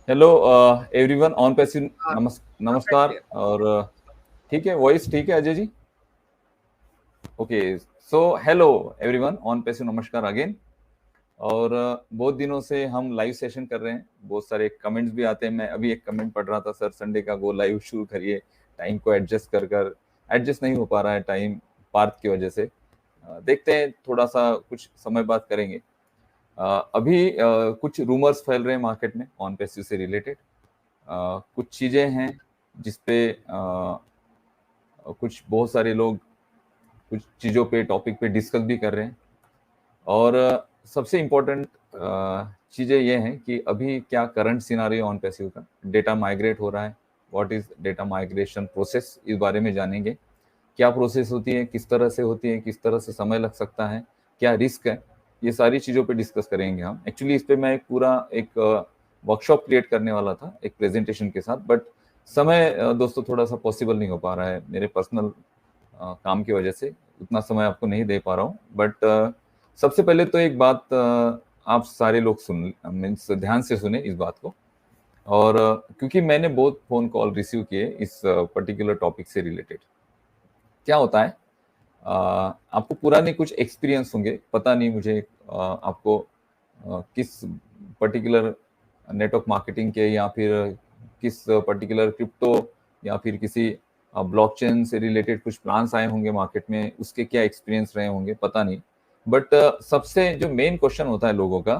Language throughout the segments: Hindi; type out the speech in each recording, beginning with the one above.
हेलो एवरीवन ऑन पैसिव हाँ, नमस्कार। और ठीक है, वॉइस ठीक है Ajay ji? Okay. So hello everyone on passive नमस्कार अगेन। और बहुत दिनों से हम लाइव सेशन कर रहे हैं, बहुत सारे कमेंट्स भी आते हैं। मैं अभी एक कमेंट पढ़ रहा था, सर संडे का वो लाइव शुरू करिए, टाइम को एडजस्ट कर कर एडजस्ट नहीं हो पा रहा है टाइम, पार्थ की वजह से। देखते हैं, थोड़ा सा कुछ समय बाद करेंगे। अभी कुछ रूमर्स फैल रहे हैं मार्केट में ऑन पैसिव से रिलेटेड। कुछ चीजें हैं जिसपे कुछ बहुत सारे लोग कुछ चीजों पे टॉपिक पे डिस्कस भी कर रहे हैं। और सबसे इम्पोर्टेंट चीजें ये हैं कि अभी क्या करंट सिनारियो ऑन पैसिव का, डेटा माइग्रेट हो रहा है, what is data migration process, इस बारे में जानेंगे। क्या प्रोसेस होती है, किस तरह से होती है, किस तरह से समय लग सकता है, क्या रिस्क है, ये सारी चीज़ों पे डिस्कस करेंगे हम। एक्चुअली इस पे मैं एक पूरा एक वर्कशॉप क्रिएट करने वाला था एक प्रेजेंटेशन के साथ, बट समय दोस्तों थोड़ा सा पॉसिबल नहीं हो पा रहा है मेरे पर्सनल काम की वजह से। उतना समय आपको नहीं दे पा रहा हूँ। बट सबसे पहले तो एक बात आप सारे लोग सुन, मीन्स ध्यान से सुने इस बात को। और क्योंकि मैंने बहुत फोन कॉल रिसीव किए इस पर्टिकुलर टॉपिक से रिलेटेड। क्या होता है, आपको पुराने कुछ एक्सपीरियंस होंगे, पता नहीं मुझे आपको किस पर्टिकुलर नेटवर्क मार्केटिंग के, या फिर किस पर्टिकुलर क्रिप्टो, या फिर किसी ब्लॉकचेन से रिलेटेड कुछ प्लान्स आए होंगे मार्केट में, उसके क्या एक्सपीरियंस रहे होंगे पता नहीं। बट सबसे जो मेन क्वेश्चन होता है लोगों का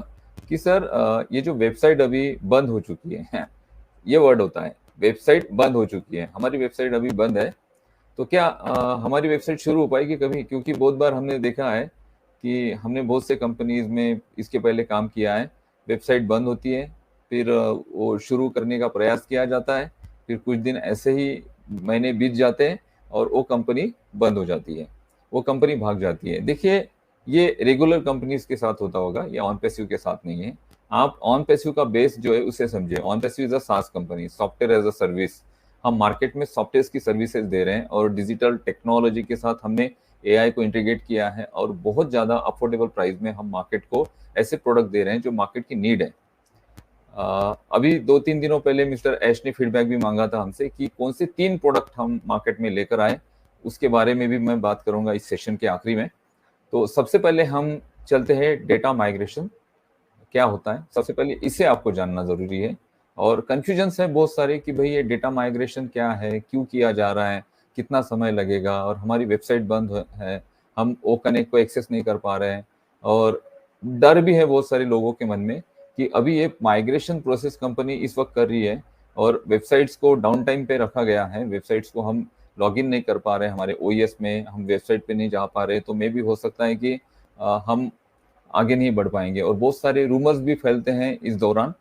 कि सर ये जो वेबसाइट अभी बंद हो चुकी है, ये वर्ड होता है, वेबसाइट बंद हो चुकी है, हमारी वेबसाइट अभी बंद है, तो क्या हमारी वेबसाइट शुरू हो पाएगी कभी? क्योंकि बहुत बार हमने देखा है कि हमने बहुत से कंपनीज में इसके पहले काम किया है, वेबसाइट बंद होती है, फिर वो शुरू करने का प्रयास किया जाता है, फिर कुछ दिन ऐसे ही महीने बीत जाते हैं और वो कंपनी बंद हो जाती है, वो कंपनी भाग जाती है। देखिए, ये रेगुलर कंपनीज के साथ होता होगा, ये ऑन पैसिव के साथ नहीं है। आप ऑन पैसिव का बेस जो है उसे समझिए। On passive is a SaaS company, software as a service. हम मार्केट में सॉफ्टवेयर की सर्विसेज दे रहे हैं और डिजिटल टेक्नोलॉजी के साथ हमने एआई को इंटीग्रेट किया है, और बहुत ज़्यादा अफोर्डेबल प्राइस में हम मार्केट को ऐसे प्रोडक्ट दे रहे हैं जो मार्केट की नीड है। अभी 2-3 दिनों पहले मिस्टर ऐश ने फीडबैक भी मांगा था हमसे कि कौन से 3 प्रोडक्ट हम मार्केट में लेकर आए, उसके बारे में भी मैं बात करूंगा इस सेशन के आखिरी में। तो सबसे पहले हम चलते हैं डेटा माइग्रेशन क्या होता है, सबसे पहले इसे आपको जानना जरूरी है। और कंफ्यूजन्स है बहुत सारे कि भाई ये डेटा माइग्रेशन क्या है, क्यों किया जा रहा है, कितना समय लगेगा, और हमारी वेबसाइट बंद है, हम ओ कनेक्ट को एक्सेस नहीं कर पा रहे हैं। और डर भी है बहुत सारे लोगों के मन में कि अभी ये माइग्रेशन प्रोसेस कंपनी इस वक्त कर रही है और वेबसाइट्स को डाउन टाइम पे रखा गया है, वेबसाइट्स को हम लॉगिन नहीं कर पा रहे हैं, हमारे ओएस में हम वेबसाइट पे नहीं जा पा रहे, तो मे भी हो सकता है कि हम आगे नहीं बढ़ पाएंगे। और बहुत सारे रूमर्स भी फैलते हैं इस दौरान।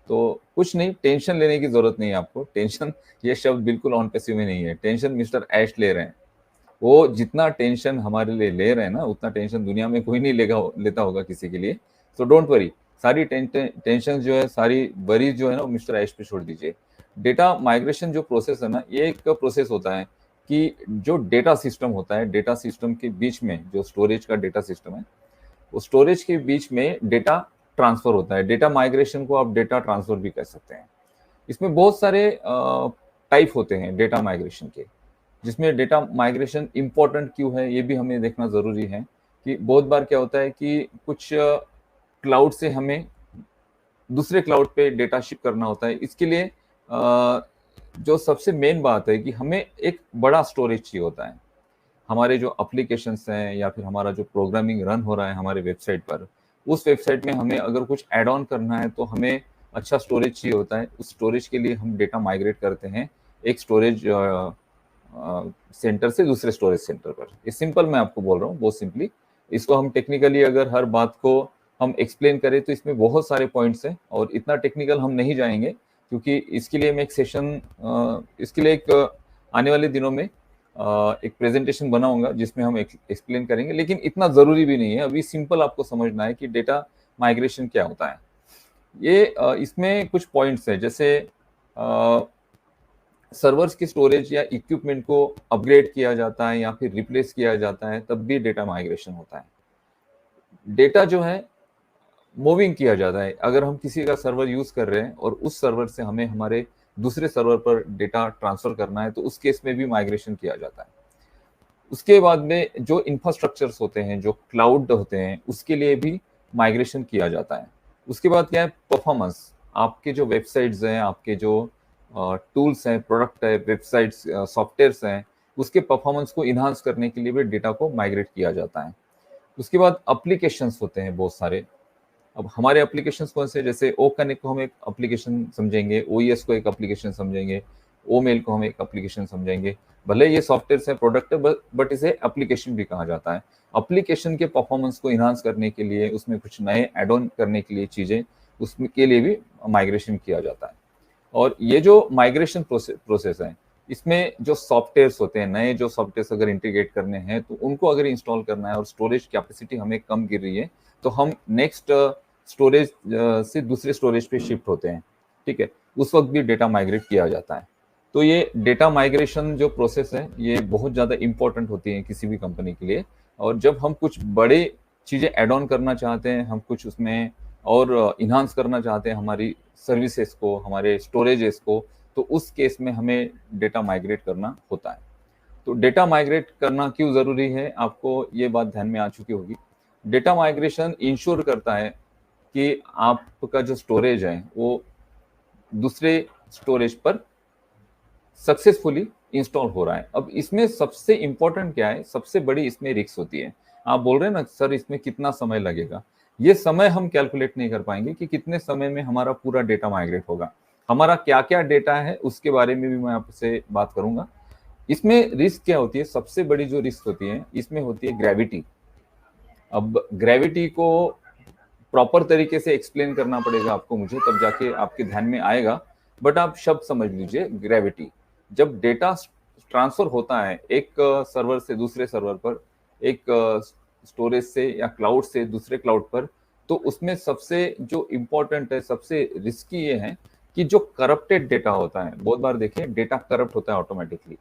तो कुछ नहीं, टेंशन लेने की जरूरत नहीं है आपको। टेंशन ये शब्द बिल्कुल ऑन पैसिव में नहीं है, टेंशन मिस्टर ऐश ले रहे हैं। वो जितना टेंशन हमारे लिए ले रहे हैं ना, उतना टेंशन दुनिया में कोई नहीं लेता होगा किसी के लिए। तो डोंट वरी, सारी टेंशन जो है, सारी वरीज जो है ना, वो मिस्टर ऐश पे छोड़ दीजिए। डेटा माइग्रेशन जो प्रोसेस है ना, ये एक प्रोसेस होता है कि जो डेटा सिस्टम होता है, डेटा सिस्टम के बीच में जो स्टोरेज का डेटा सिस्टम है, उस स्टोरेज के बीच में डेटा ट्रांसफर होता है। डेटा माइग्रेशन को आप डेटा ट्रांसफर भी कह सकते हैं। इसमें बहुत सारे टाइप होते हैं डेटा माइग्रेशन के, जिसमें डेटा माइग्रेशन इंपॉर्टेंट क्यों है ये भी हमें देखना जरूरी है। कि बहुत बार क्या होता है कि कुछ क्लाउड से हमें दूसरे क्लाउड पे डेटा शिप करना होता है। इसके लिए जो सबसे मेन बात है कि हमें एक बड़ा स्टोरेज चाहिए होता है। हमारे जो एप्लीकेशंस हैं या फिर हमारा जो प्रोग्रामिंग रन हो रहा है हमारे वेबसाइट पर, उस वेबसाइट में हमें अगर कुछ ऐड ऑन करना है तो हमें अच्छा स्टोरेज चाहिए होता है। उस स्टोरेज के लिए हम डेटा माइग्रेट करते हैं एक स्टोरेज सेंटर से दूसरे स्टोरेज सेंटर पर। ये सिंपल मैं आपको बोल रहा हूँ, बहुत सिंपली। इसको हम टेक्निकली अगर हर बात को हम एक्सप्लेन करें तो इसमें बहुत सारे पॉइंट्स हैं, और इतना टेक्निकल हम नहीं जाएंगे, क्योंकि इसके लिए मैं एक सेशन, इसके लिए एक आने वाले दिनों में एक प्रेजेंटेशन बनाऊंगा जिसमें हम एक्सप्लेन करेंगे। लेकिन इतना जरूरी भी नहीं है, अभी सिंपल आपको समझना है कि डेटा माइग्रेशन क्या होता है। ये इसमें कुछ पॉइंट्स हैं, जैसे सर्वर्स की स्टोरेज या इक्विपमेंट को अपग्रेड किया जाता है या फिर रिप्लेस किया जाता है, तब भी डेटा माइग्रेशन होता है। डेटा जो है मूविंग किया जाता है। अगर हम किसी का सर्वर यूज कर रहे हैं और उस सर्वर से हमें हमारे दूसरे सर्वर पर डेटा ट्रांसफर करना है, तो उस केस में भी माइग्रेशन किया जाता है। उसके बाद में जो इंफ्रास्ट्रक्चर्स होते हैं, जो क्लाउड होते हैं, उसके लिए भी माइग्रेशन किया जाता है। उसके बाद क्या है, परफॉर्मेंस। आपके जो वेबसाइट्स हैं, आपके जो टूल्स हैं, प्रोडक्ट है, वेबसाइट्स, सॉफ्टवेयर्स हैं, उसके परफॉर्मेंस को इन्हांस करने के लिए भी डेटा को माइग्रेट किया जाता है। उसके बाद एप्लीकेशंस होते हैं बहुत सारे। अब हमारे एप्लीकेशंस कौन से, जैसे ओ कनेक्ट को हम एक एप्लीकेशन समझेंगे, ओईएस को एक एप्लीकेशन समझेंगे, ओ मेल को हम एक एप्लीकेशन समझेंगे। भले ये सॉफ्टवेयर है, प्रोडक्ट है, बट इसे एप्लीकेशन भी कहा जाता है। एप्लीकेशन के परफॉर्मेंस को इन्हांस करने के लिए, उसमें कुछ नए एड ऑन करने के लिए चीजें, उसके लिए भी माइग्रेशन किया जाता है। और ये जो माइग्रेशन प्रोसेस है, इसमें जो सॉफ्टवेयर्स होते हैं, नए जो सॉफ्टवेयर अगर इंटीग्रेट करने हैं, तो उनको अगर इंस्टॉल करना है और स्टोरेज कैपेसिटी हमें कम गिर रही है, तो हम नेक्स्ट स्टोरेज से दूसरे स्टोरेज पे शिफ्ट होते हैं। ठीक है, उस वक्त भी डेटा माइग्रेट किया जाता है। तो ये डेटा माइग्रेशन जो प्रोसेस है, ये बहुत ज़्यादा इंपॉर्टेंट होती है किसी भी कंपनी के लिए। और जब हम कुछ बड़े चीज़ें एड ऑन करना चाहते हैं, हम कुछ उसमें और इन्हांस करना चाहते हैं हमारी सर्विसेज को, हमारे स्टोरेजेस को, तो उस केस में हमें डेटा माइग्रेट करना होता है। तो डेटा माइग्रेट करना क्यों ज़रूरी है, आपको ये बात ध्यान में आ चुकी होगी। डेटा माइग्रेशन इंश्योर करता है कि आपका जो स्टोरेज है वो दूसरे स्टोरेज पर सक्सेसफुली इंस्टॉल हो रहा है। अब इसमें सबसे इंपॉर्टेंट क्या है, सबसे बड़ी इसमें रिस्क होती है। आप बोल रहे हैं ना सर इसमें कितना समय लगेगा, ये समय हम कैलकुलेट नहीं कर पाएंगे कि कितने समय में हमारा पूरा डेटा माइग्रेट होगा। हमारा क्या क्या डेटा है उसके बारे में भी मैं आपसे बात करूंगा। इसमें रिस्क क्या होती है, सबसे बड़ी जो रिस्क होती है इसमें होती है ग्रेविटी। अब ग्रेविटी को प्रॉपर तरीके से एक्सप्लेन करना पड़ेगा आपको मुझे, तब जाके आपके ध्यान में आएगा। बट आप शब्द समझ लीजिए, ग्रेविटी। जब डेटा ट्रांसफर होता है एक सर्वर से दूसरे सर्वर पर, एक स्टोरेज से या क्लाउड से दूसरे क्लाउड पर, तो उसमें सबसे जो इम्पोर्टेंट है, सबसे रिस्की ये है कि जो करप्टेड डेटा होता है, बहुत बार देखें डेटा करप्ट होता है ऑटोमेटिकली।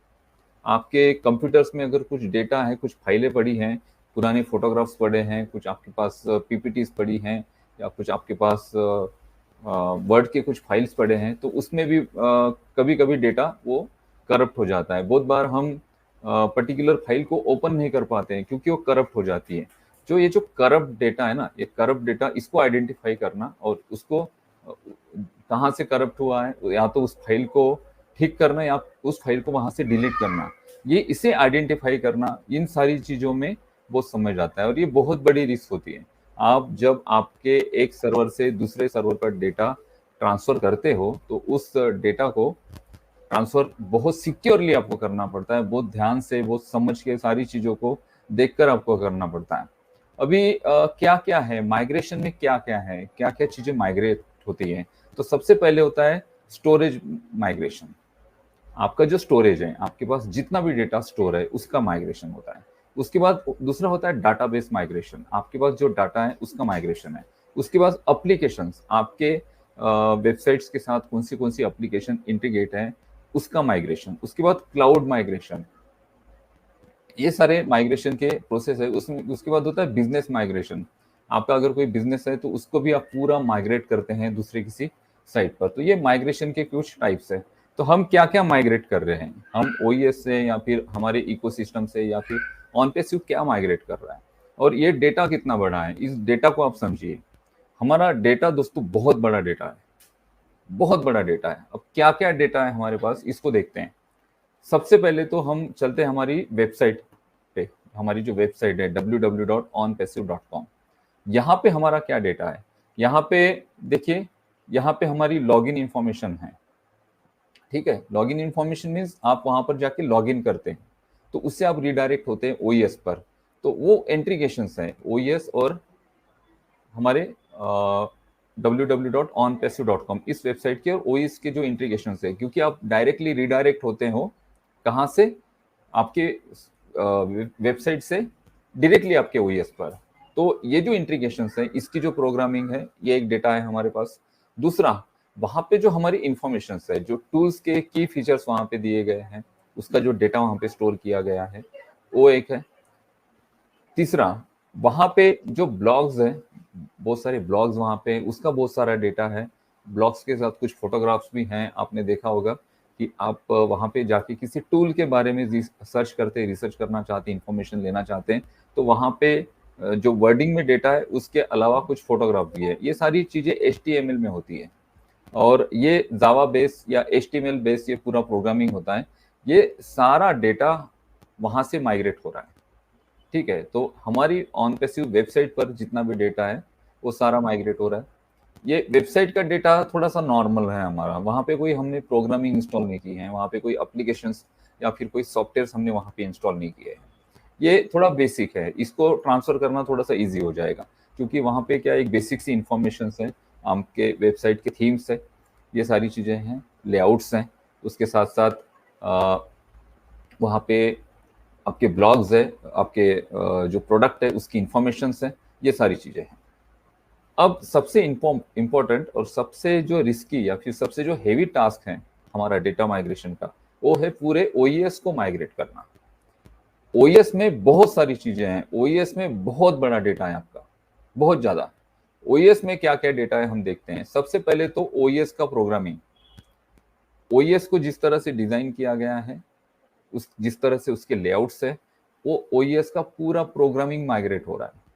आपके कंप्यूटर्स में अगर कुछ डेटा है, कुछ फाइलें पड़ी हैं, पुराने फोटोग्राफ्स पड़े हैं, कुछ आपके पास पीपीटीज पड़ी हैं, या कुछ आपके पास वर्ड के कुछ फाइल्स पड़े हैं, तो उसमें भी कभी कभी डेटा वो करप्ट हो जाता है। बहुत बार हम पर्टिकुलर फाइल को ओपन नहीं कर पाते हैं क्योंकि वो करप्ट हो जाती है। जो ये जो करप्ट डेटा है ना, ये करप्ट डेटा, इसको आइडेंटिफाई करना और उसको कहाँ से करप्ट हुआ है, या तो उस फाइल को ठीक करना या उस फाइल को वहां से डिलीट करना, ये इसे आइडेंटिफाई करना, इन सारी चीजों में वो समझ आता है। और ये बहुत बड़ी रिस्क होती है। आप जब आपके एक सर्वर से दूसरे सर्वर पर डेटा ट्रांसफर करते हो, तो उस डेटा को ट्रांसफर बहुत सिक्योरली आपको करना पड़ता है, बहुत ध्यान से, बहुत समझ के, सारी चीजों को देखकर आपको करना पड़ता है। अभी क्या क्या है माइग्रेशन में, क्या क्या है, क्या क्या चीजें माइग्रेट होती है। तो सबसे पहले होता है स्टोरेज माइग्रेशन। आपका जो स्टोरेज है, आपके पास जितना भी डेटा स्टोर है उसका माइग्रेशन होता है। उसके बाद दूसरा होता है डाटाबेस माइग्रेशन, आपके पास जो डाटा है उसका माइग्रेशन है। उसके बाद एप्लीकेशंस, आपके वेबसाइट्स के साथ कौन सी एप्लीकेशन इंटीग्रेट है उसका माइग्रेशन। उसके बाद क्लाउड माइग्रेशन, ये सारे माइग्रेशन के प्रोसेस है। उसमें उसके बाद होता है बिजनेस माइग्रेशन। आपका अगर कोई बिजनेस है तो उसको भी आप पूरा माइग्रेट करते हैं दूसरे किसी साइट पर। तो ये माइग्रेशन के कुछ टाइप्स है। तो हम क्या क्या माइग्रेट कर रहे हैं, हम ओईएस से या फिर हमारे इकोसिस्टम से या फिर ऑनपेसिव क्या माइग्रेट कर रहा है, और ये डेटा कितना बड़ा है, इस डेटा को आप समझिए। हमारा डेटा दोस्तों बहुत बड़ा डेटा है, बहुत बड़ा डेटा है। अब क्या क्या डेटा है हमारे पास, इसको देखते हैं। सबसे पहले तो हम चलते हैं हमारी वेबसाइट पे। हमारी जो वेबसाइट है www.onpassive.com, यहाँ पे हमारा क्या डेटा है, यहाँ पे देखिए, यहाँ पे हमारी लॉगिन इंफॉर्मेशन है। ठीक है, लॉगिन इंफॉर्मेशन मीन्स आप वहां पर जाके लॉगिन करते हैं, तो उससे आप रिडायरेक्ट होते हैं ओईएस पर। तो वो इंटीग्रेशंस है ओईएस और हमारे www.onpassive.com इस वेबसाइट के और ओईएस के जो इंटीग्रेशन है, क्योंकि आप डायरेक्टली रिडायरेक्ट होते हो कहाँ से, आपके वेबसाइट से डायरेक्टली आपके ओईएस पर। तो ये जो इंटीग्रेशन है, इसकी जो प्रोग्रामिंग है, ये एक डेटा है हमारे पास। दूसरा, वहां पे जो हमारी इंफॉर्मेशन है, जो टूल्स के की फीचर्स वहां पे दिए गए हैं, उसका जो डेटा वहां पे स्टोर किया गया है, वो एक है। तीसरा, वहां पे जो ब्लॉग्स है, बहुत सारे ब्लॉग्स वहाँ पे, उसका बहुत सारा डेटा है। ब्लॉग्स के साथ कुछ फोटोग्राफ्स भी हैं। आपने देखा होगा कि आप वहाँ पे जाके किसी टूल के बारे में सर्च करते, रिसर्च करना चाहते हैं, इंफॉर्मेशन लेना चाहते हैं, तो वहाँ पे जो वर्डिंग में डेटा है उसके अलावा कुछ फोटोग्राफ भी है। ये सारी चीज़ें HTML में होती है और ये जावा बेस या HTML बेस ये पूरा प्रोग्रामिंग होता है। ये सारा डेटा वहाँ से माइग्रेट हो रहा है। ठीक है, तो हमारी ऑन पैसिव वेबसाइट पर जितना भी डेटा है वो सारा माइग्रेट हो रहा है। ये वेबसाइट का डेटा थोड़ा सा नॉर्मल है हमारा, वहाँ पे कोई हमने प्रोग्रामिंग इंस्टॉल नहीं की है, वहाँ पे कोई एप्लीकेशंस या फिर कोई सॉफ्टवेयर हमने वहाँ पे इंस्टॉल नहीं किए हैं। ये थोड़ा बेसिक है, इसको ट्रांसफर करना थोड़ा सा इजी हो जाएगा, क्योंकि वहाँ पे क्या एक बेसिक सी इंफॉर्मेशन है, आपके वेबसाइट के थीम्स है, ये सारी चीज़ें हैं, लेआउट्स हैं, उसके साथ साथ वहाँ पे आपके ब्लॉग्स है, आपके जो प्रोडक्ट है उसकी इंफॉर्मेशन है, ये सारी चीज़ें हैं। अब सबसे इम्पोर्टेंट और सबसे जो रिस्की या फिर सबसे जो हेवी टास्क है हमारा डेटा माइग्रेशन का, वो है पूरे OES को माइग्रेट करना। OES में बहुत सारी चीजें हैं, OES में बहुत बड़ा डेटा है आपका, बहुत ज्यादा। OES में क्या क्या डेटा है हम देखते हैं। सबसे पहले तो OES का प्रोग्रामिंग, OES को जिस तरह से डिजाइन किया गया है, उस जिस तरह से उसके लेआउट्स है, वो OES का पूरा प्रोग्रामिंग माइग्रेट हो रहा है।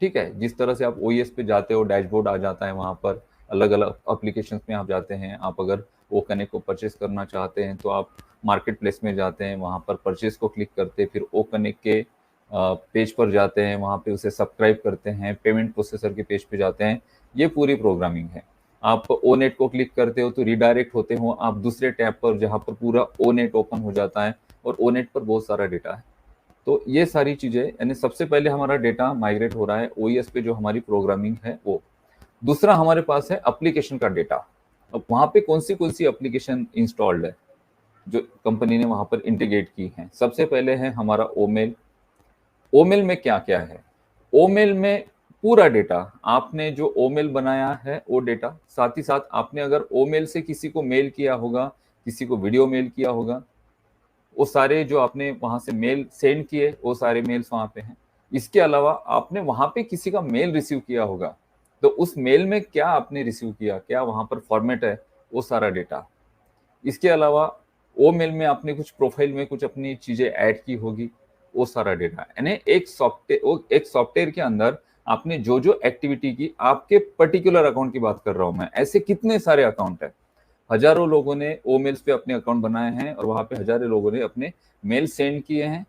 ठीक है, जिस तरह से आप OES पे जाते हो, डैशबोर्ड आ जाता है, वहां पर अलग अलग एप्लीकेशंस में आप जाते हैं। आप अगर वो कनेक्ट को परचेस करना चाहते हैं तो आप मार्केट प्लेस में जाते हैं, वहां पर परचेस को क्लिक करते, फिर ओ कनेक्ट के पेज पर जाते हैं, वहां पे उसे सब्सक्राइब करते हैं, पेमेंट प्रोसेसर के पेज पे जाते हैं। ये पूरी प्रोग्रामिंग है। आप ओ नेट को क्लिक करते हो तो रिडायरेक्ट होते हो आप दूसरे टैब पर, जहाँ पर पूरा ओ नेट ओपन हो जाता है और ओ नेट पर बहुत सारा डेटा है। तो ये सारी चीजें, यानी सबसे पहले हमारा डेटा माइग्रेट हो रहा है OES पे, जो हमारी प्रोग्रामिंग है वो। दूसरा हमारे पास है एप्लीकेशन का डेटा। अब वहाँ पे कौन सी एप्लीकेशन इंस्टॉल्ड है जो कंपनी ने वहाँ पर इंटीग्रेट की है। सबसे पहले है हमारा ओमेल। ओमेल में क्या क्या है, ओमेल में पूरा डेटा, आपने जो ओमेल बनाया है वो डेटा, साथ ही साथ आपने अगर ओमेल से किसी को मेल किया होगा, किसी को वीडियो मेल किया होगा, वो सारे जो आपने वहां से मेल सेंड किए वो सारे मेल्स वहां पे हैं। इसके अलावा आपने वहां पे किसी का मेल रिसीव किया होगा, तो उस मेल में क्या आपने रिसीव किया, क्या वहां पर फॉर्मेट है, वो सारा डेटा। इसके अलावा वो मेल में आपने कुछ प्रोफाइल में कुछ अपनी चीजें ऐड की होगी, वो सारा डेटा। यानी एक सॉफ्टवेयर के अंदर आपने जो जो एक्टिविटी की, आपके पर्टिकुलर अकाउंट की बात कर रहा हूं मैं, ऐसे कितने सारे अकाउंट है, हजारों लोगों ने ओ मेल्स पे अपने अकाउंट बनाए हैं और वहां पे हजारों लोगों ने अपने मेल सेंड किए हैं,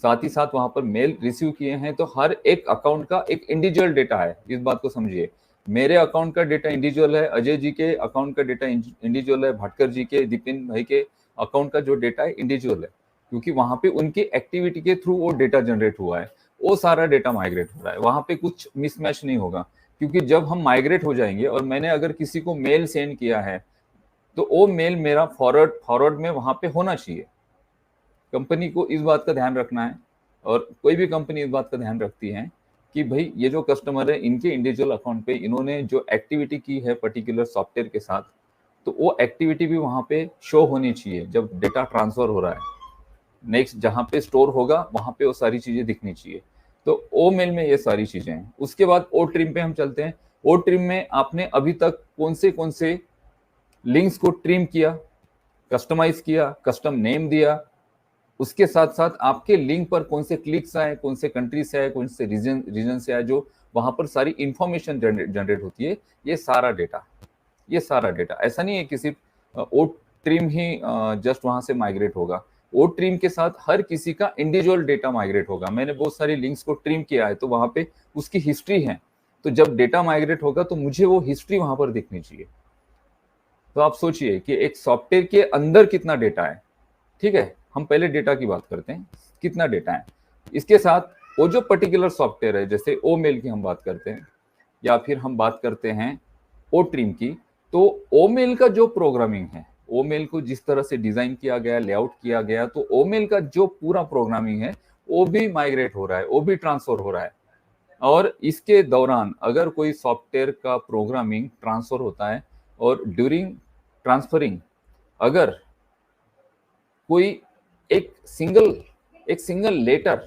साथ ही साथ वहां पर मेल रिसीव किए हैं। तो हर एक अकाउंट का एक इंडिविजुअल डेटा है, इस बात को समझिए। मेरे अकाउंट का डेटा इंडिविजुअल है, अजय जी के अकाउंट का डेटा इंडिविजुअल है, भटकर जी के, दिपिन भाई के अकाउंट का जो डेटा है इंडिविजुअल है, क्योंकि वहां पे उनकी एक्टिविटी के थ्रू वो डेटा जनरेट हुआ है। वो सारा डेटा माइग्रेट हो रहा है, वहां पे कुछ मिसमैच नहीं होगा, क्योंकि जब हम माइग्रेट हो जाएंगे और मैंने अगर किसी को मेल सेंड किया है तो वो मेल मेरा फॉरवर्ड में वहां पे होना चाहिए। कंपनी को इस बात का ध्यान रखना है, और कोई भी कंपनी इस बात का ध्यान रखती है कि भाई ये जो कस्टमर है, इनके इंडिविजुअल अकाउंट पे इन्होंने जो एक्टिविटी की है पर्टिकुलर सॉफ्टवेयर के साथ, तो वो एक्टिविटी भी वहां पे शो होनी चाहिए जब डेटा ट्रांसफर हो रहा है। नेक्स्ट जहां पे स्टोर होगा वहां पे वो सारी चीजें दिखनी चाहिए। तो ओ मेल में ये सारी चीजें हैं। उसके बाद ओ ट्रिम पे हम चलते हैं। ओ ट्रिम में आपने अभी तक कौन से लिंक्स को ट्रिम किया, कस्टमाइज किया, कस्टम नेम दिया, उसके साथ साथ आपके लिंक पर कौन से क्लिक्स आए, कौन से कंट्री से आए, कौन से रीजन से आए, जो वहां पर सारी इंफॉर्मेशन जनरेट होती है, ये सारा डेटा, ये सारा डेटा। ऐसा नहीं है कि सिर्फ ओ ट्रिम ही जस्ट वहां से माइग्रेट होगा। ओ ट्रिम के साथ हर किसी का इंडिविजुअल डेटा माइग्रेट होगा। मैंने बहुत सारी लिंक्स को ट्रिम किया है तो वहां पे उसकी हिस्ट्री है, तो जब डेटा माइग्रेट होगा तो मुझे वो हिस्ट्री वहां पर दिखनी चाहिए। तो आप सोचिए कि एक सॉफ्टवेयर के अंदर कितना डेटा है। ठीक है, हम पहले डेटा की बात करते हैं, कितना डेटा है। इसके साथ वो जो पर्टिकुलर सॉफ्टवेयर है, जैसे ओ मेल की हम बात करते हैं या फिर हम बात करते हैं ओ ट्रिम की, तो ओ मेल का जो प्रोग्रामिंग है, ओ मेल को जिस तरह से डिजाइन किया गया, लेआउट किया गया, तो ओ मेल का जो पूरा प्रोग्रामिंग है वो भी माइग्रेट हो रहा है, वो भी ट्रांसफर हो रहा है। और इसके दौरान अगर कोई सॉफ्टवेयर का प्रोग्रामिंग ट्रांसफर होता है और ड्यूरिंग ट्रांसफरिंग अगर कोई एक सिंगल लेटर,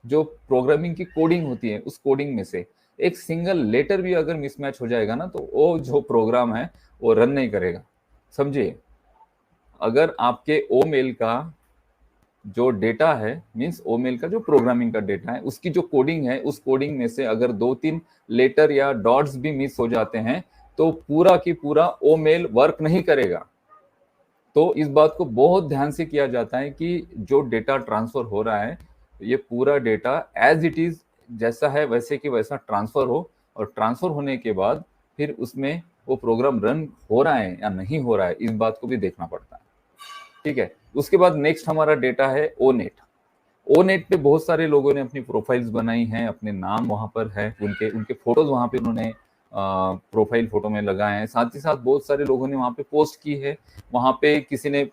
जो प्रोग्रामिंग की कोडिंग होती है, उस कोडिंग में से एक सिंगल लेटर भी अगर मिसमैच हो जाएगा ना, तो वो जो प्रोग्राम है वो रन नहीं करेगा। समझिए, अगर आपके ओ मेल का जो डेटा है, मीन्स ओ मेल का जो प्रोग्रामिंग का डेटा है, उसकी जो कोडिंग है, उस कोडिंग में से अगर 2-3 लेटर या डॉट्स भी मिस हो जाते हैं, तो पूरा की पूरा ओ मेल वर्क नहीं करेगा। तो इस बात को बहुत ध्यान से किया जाता है कि जो डेटा ट्रांसफर हो रहा है, ये पूरा डेटा एज इट इज, जैसा है वैसे कि वैसा ट्रांसफर हो, और ट्रांसफर होने के बाद फिर उसमें वो प्रोग्राम रन हो रहा है या नहीं हो रहा है, इस बात को भी देखना पड़ता है। ठीक है, उसके बाद नेक्स्ट हमारा डेटा है ओनेट। ओनेट पे बहुत सारे लोगों ने अपनी प्रोफाइल्स बनाई हैं, अपने नाम वहां पर है, उनके उनके फोटोज वहां पे उन्होंने प्रोफाइल फोटो में लगाए हैं। साथ ही साथ बहुत सारे लोगों ने वहां पे पोस्ट की है, वहां पे किसी ने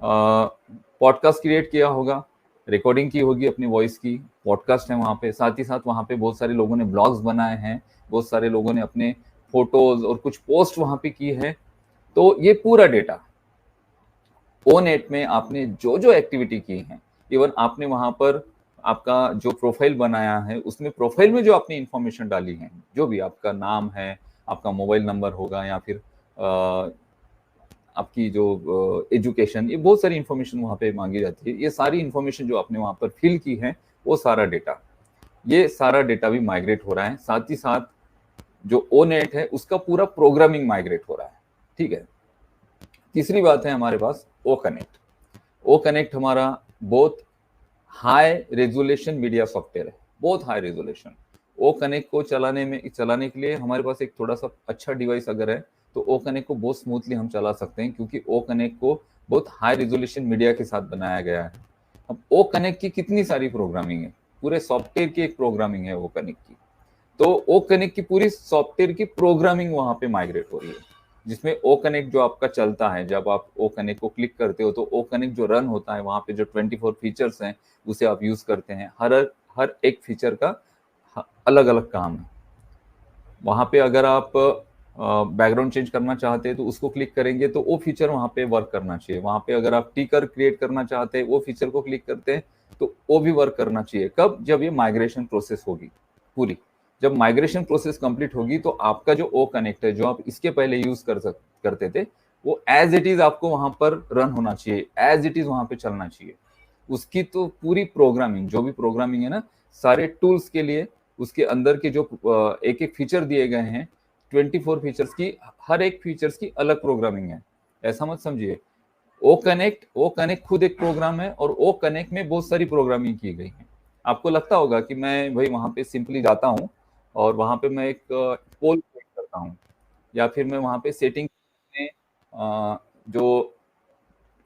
पॉडकास्ट क्रिएट किया होगा, रिकॉर्डिंग की होगी अपनी वॉइस की, पॉडकास्ट है वहां पे। साथ ही साथ वहां पे बहुत सारे लोगों ने ब्लॉग्स बनाए हैं, बहुत सारे लोगों ने अपने फोटोज और कुछ पोस्ट वहां पे की है। तो ये पूरा डेटा ओनेट में आपने जो जो एक्टिविटी की है, इवन आपने वहां पर आपका जो प्रोफाइल बनाया है, उसमें प्रोफाइल में जो आपने इंफॉर्मेशन डाली है, जो भी आपका नाम है, आपका मोबाइल नंबर होगा, या फिर आपकी जो एजुकेशन, ये बहुत सारी इंफॉर्मेशन वहां पे मांगी जाती है। ये सारी इंफॉर्मेशन जो आपने वहां पर फिल की है, वो सारा डेटा, ये सारा डेटा भी माइग्रेट हो रहा है। साथ ही साथ जो ओनेट है, उसका पूरा प्रोग्रामिंग माइग्रेट हो रहा है। ठीक है, तीसरी बात है हमारे पास ओ कनेक्ट। ओ कनेक्ट हमारा बहुत हाई रेजोल्यूशन मीडिया सॉफ्टवेयर है, बहुत हाई रेजोल्यूशन। ओ कनेक्ट को चलाने के लिए हमारे पास एक थोड़ा सा अच्छा डिवाइस अगर है, तो ओ कनेक्ट को बहुत स्मूथली हम चला सकते हैं, क्योंकि ओ कनेक्ट को बहुत हाई रेजोल्यूशन मीडिया के साथ बनाया गया है। अब ओ कनेक्ट की कितनी सारी प्रोग्रामिंग है, पूरे सॉफ्टवेयर की एक प्रोग्रामिंग है ओ कनेक्ट की। तो ओ कनेक्ट की पूरी सॉफ्टवेयर की प्रोग्रामिंग वहां पे माइग्रेट हो रही है, जिसमें ओ कनेक्ट जो आपका चलता है, जब आप ओ कनेक्ट को क्लिक करते हो, तो ओ कनेक्ट जो रन होता है, वहां पे जो 24 फीचर्स हैं, उसे आप यूज करते हैं। हर हर एक फीचर का अलग अलग काम है। वहां पे अगर आप बैकग्राउंड चेंज करना चाहते हैं, तो उसको क्लिक करेंगे तो वो फीचर वहां पे वर्क करना चाहिए। वहां पे अगर आप टिकर क्रिएट करना चाहते हैं, वो फीचर को क्लिक करते हैं, तो वो भी वर्क करना चाहिए। कब? जब ये माइग्रेशन प्रोसेस होगी पूरी। जब माइग्रेशन प्रोसेस कंप्लीट होगी, तो आपका जो ओ कनेक्ट है, जो आप इसके पहले यूज करते थे, वो एज इट इज आपको वहां पर रन होना चाहिए, एज इट इज वहां पे चलना चाहिए। उसकी तो पूरी प्रोग्रामिंग, जो भी प्रोग्रामिंग है ना, सारे टूल्स के लिए उसके अंदर के जो एक एक फीचर दिए गए हैं, 24 फीचर्स की, हर एक फीचर्स की अलग प्रोग्रामिंग है। ऐसा मत समझिए। ओ कनेक्ट खुद एक प्रोग्राम है, और ओ कनेक्ट में बहुत सारी प्रोग्रामिंग की गई है। आपको लगता होगा कि मैं भाई वहां पे सिंपली जाता हूँ और वहां पे मैं एक पोल क्रिएट करता हूँ, या फिर मैं वहां पे सेटिंग में जो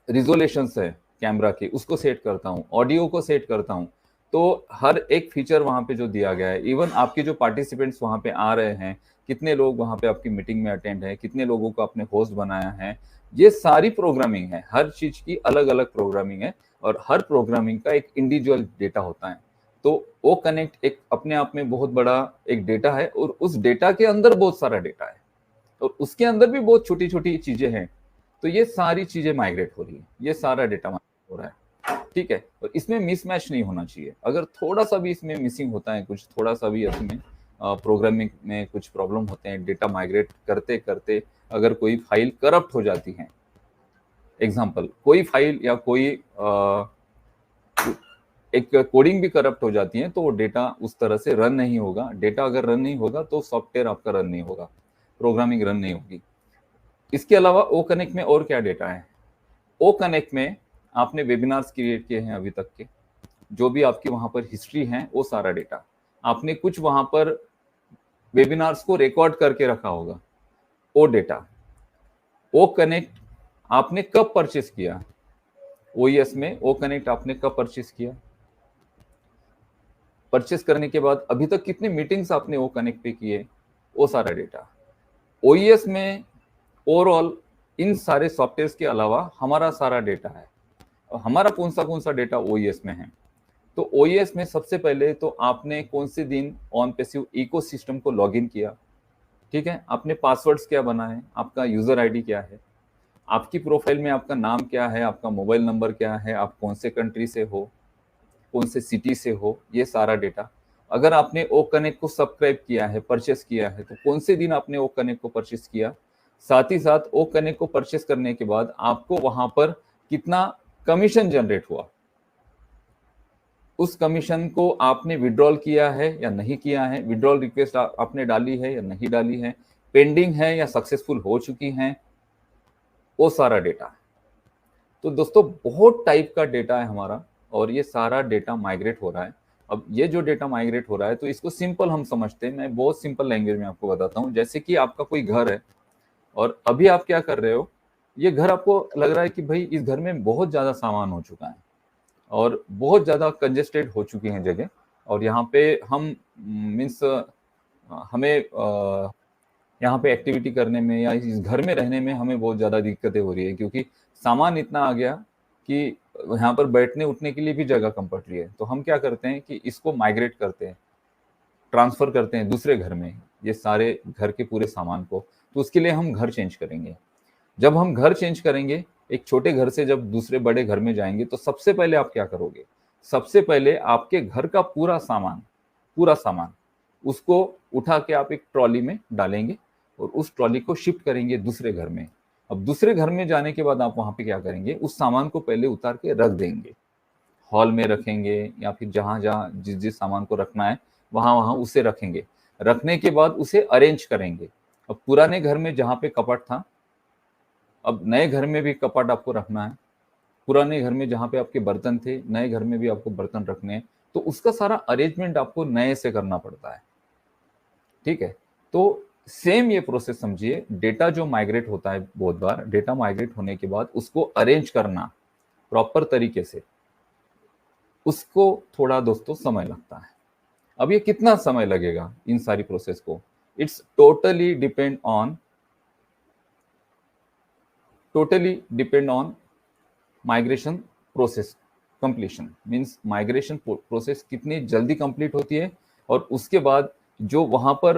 रिजोल्यूशंस है कैमरा की, उसको सेट करता हूँ, ऑडियो को सेट करता हूँ। तो हर एक फीचर वहां पे जो दिया गया है, इवन आपके जो पार्टिसिपेंट्स वहां पे आ रहे हैं, कितने लोग वहां पे आपकी मीटिंग में अटेंड है, कितने लोगों को आपने होस्ट बनाया है, ये सारी प्रोग्रामिंग है। हर चीज की अलग अलग प्रोग्रामिंग है, और हर प्रोग्रामिंग का एक इंडिविजुअल डेटा होता है। तो ओ कनेक्ट एक अपने आप में बहुत बड़ा एक डेटा है, और उस डेटा के अंदर बहुत सारा डेटा है, और उसके अंदर भी बहुत छोटी छोटी चीजें हैं। तो ये सारी चीजें माइग्रेट हो रही है, ये सारा डेटा माइग्रेट हो रहा है। ठीक है, और इसमें मिसमैच नहीं होना चाहिए। अगर थोड़ा सा भी इसमें मिसिंग होता है, कुछ थोड़ा सा भी इसमें प्रोग्रामिंग में कुछ प्रॉब्लम होते हैं, डेटा माइग्रेट करते करते अगर कोई फाइल करप्ट हो जाती है, एग्जाम्पल कोई फाइल या कोई एक कोडिंग भी करप्ट हो जाती है, तो वो डेटा उस तरह से रन नहीं होगा। डेटा अगर रन नहीं होगा, तो सॉफ्टवेयर आपका रन नहीं होगा, प्रोग्रामिंग रन नहीं होगी। इसके अलावा ओ कनेक्ट में और क्या डेटा है? ओ कनेक्ट में आपने वेबिनार्स क्रिएट किए हैं अभी तक के, जो भी आपकी वहां पर हिस्ट्री है, वो सारा डेटा। आपने कुछ वहां पर वेबिनार्स को रिकॉर्ड करके रखा होगा, वो डेटा। ओ कनेक्ट आपने कब परचेस किया, ओईएस में ओ कनेक्ट आपने कब परचेस किया, परचेस करने के बाद अभी तक कितनी मीटिंग्स आपने ओ कनेक्ट पे किए, वो सारा डेटा। ओईएस में ओवरऑल इन सारे सॉफ्टवेयर के अलावा हमारा सारा डेटा है। हमारा कौन सा डेटा ओईएस में है? तो ओईएस में सबसे पहले तो आपने कौन से दिन ऑन पैसिव इकोसिस्टम को लॉगिन किया, ठीक है, आपने पासवर्ड्स क्या बनाए, आपका यूजर आईडी क्या है, आपकी प्रोफाइल में आपका नाम क्या है, आपका मोबाइल नंबर क्या है, आप कौन से कंट्री से हो, कौन से सिटी से हो, ये सारा डेटा। अगर आपने ओ कनेक्ट को सब्सक्राइब किया है, परचेस किया है, तो कौन से दिन आपने ओ कनेक्ट को परचेस किया, साथ ही साथ ओ कनेक्ट को परचेस करने के बाद आपको वहां पर कितना कमीशन जनरेट हुआ, उस कमीशन को आपने विड्रॉल किया है या नहीं किया है, विड्रॉल रिक्वेस्ट आपने डाली है या नहीं डाली है, पेंडिंग है या सक्सेसफुल हो चुकी है, वो सारा डेटा है। तो दोस्तों बहुत टाइप का डेटा है हमारा, और ये सारा डेटा माइग्रेट हो रहा है। अब ये जो डेटा माइग्रेट हो रहा है, तो इसको सिंपल हम समझते हैं, मैं बहुत सिंपल लैंग्वेज में आपको बताता हूँ। जैसे कि आपका कोई घर है और अभी आप क्या कर रहे हो, ये घर आपको लग रहा है कि भाई इस घर में बहुत ज्यादा सामान हो चुका है और बहुत ज़्यादा कंजेस्टेड हो चुकी हैं जगह, और यहाँ पे हम मीन्स हमें यहाँ पे एक्टिविटी करने में या इस घर में रहने में हमें बहुत ज़्यादा दिक्कतें हो रही है, क्योंकि सामान इतना आ गया कि यहाँ पर बैठने उठने के लिए भी जगह कम पड़ रही है। तो हम क्या करते हैं कि इसको माइग्रेट करते हैं, ट्रांसफर करते हैं दूसरे घर में, ये सारे घर के पूरे सामान को। तो उसके लिए हम घर चेंज करेंगे। जब हम घर चेंज करेंगे, एक छोटे घर से जब दूसरे बड़े घर में जाएंगे, तो सबसे पहले आप क्या करोगे, सबसे पहले आपके घर का पूरा सामान उसको उठा के आप एक ट्रॉली में डालेंगे और उस ट्रॉली को शिफ्ट करेंगे दूसरे घर में। अब दूसरे घर में जाने के बाद आप वहां पे क्या करेंगे, उस सामान को पहले उतार के रख देंगे, हॉल में रखेंगे या फिर जहां जहां जिस जिस सामान को रखना है वहां वहां उसे रखेंगे। रखने के बाद उसे अरेंज करेंगे। अब पुराने घर में जहां पे कपट था, अब नए घर में भी कपट आपको रखना है। पुराने घर में जहां पे आपके बर्तन थे, नए घर में भी आपको बर्तन रखने हैं, तो उसका सारा अरेंजमेंट आपको नए से करना पड़ता है। ठीक है, तो सेम ये प्रोसेस समझिए, डेटा जो माइग्रेट होता है, बहुत बार डेटा माइग्रेट होने के बाद उसको अरेंज करना प्रॉपर तरीके से, उसको थोड़ा दोस्तों समय लगता है। अब ये कितना समय लगेगा इन सारी प्रोसेस को, it's totally depend on migration process completion. Means migration process कितनी जल्दी कंप्लीट होती है, और उसके बाद जो वहां पर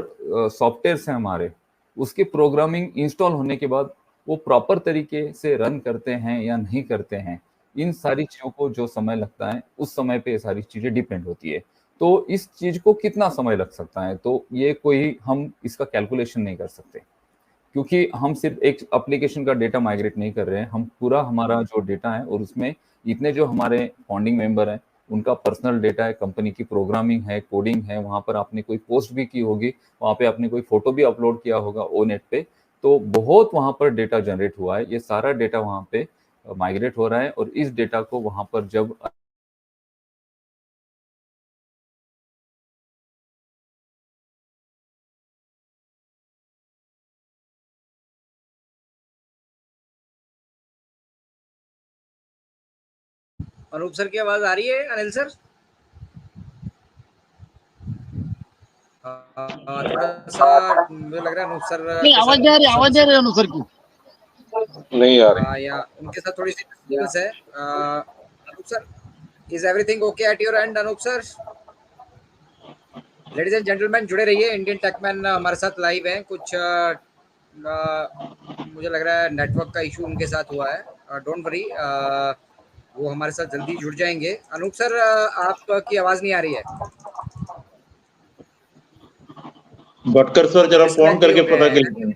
सॉफ्टवेयर हैं हमारे, उसके प्रोग्रामिंग इंस्टॉल होने के बाद वो प्रॉपर तरीके से रन करते हैं या नहीं करते हैं, इन सारी चीजों को जो समय लगता है, उस समय पे ये सारी चीजें डिपेंड होती है। तो इस चीज को कितना समय लग सकता है, तो ये कोई हम इसका कैलकुलेशन नहीं कर सकते, क्योंकि हम सिर्फ एक एप्लीकेशन का डेटा माइग्रेट नहीं कर रहे हैं, हम पूरा हमारा जो डेटा है, और उसमें इतने जो हमारे फाउंडिंग मेंबर हैं उनका पर्सनल डेटा है, कंपनी की प्रोग्रामिंग है, कोडिंग है, वहां पर आपने कोई पोस्ट भी की होगी, वहां पे आपने कोई फोटो भी अपलोड किया होगा ओ नेट पे, तो बहुत वहां पर डेटा जनरेट हुआ है। ये सारा डेटा वहां पे माइग्रेट हो रहा है, और इस डेटा को वहां पर जब अनूप सर की आवाज आ रही है? अनिल सर थोड़ा सा मुझे लग रहा है अनूप सर नहीं, आवाज आ रही है अनूप सर की नहीं आ रही, या उनके साथ थोड़ी सी डिस्टर्बेंस है। Anoop sir, is everything okay at your end? Anoop sir, ladies and gentleman, जुड़े रहिए, इंडियन टेकमैन हमारे साथ लाइव हैं। कुछ मुझे लग रहा है नेटवर्क का इशू उनके साथ हुआ है। डोंट वरी, वो हमारे साथ जल्दी जुड़ जाएंगे। अनूप सर, आपकी आवाज नहीं आ रही है। भटकर सर जरा फोन करके पता कर लीजिए।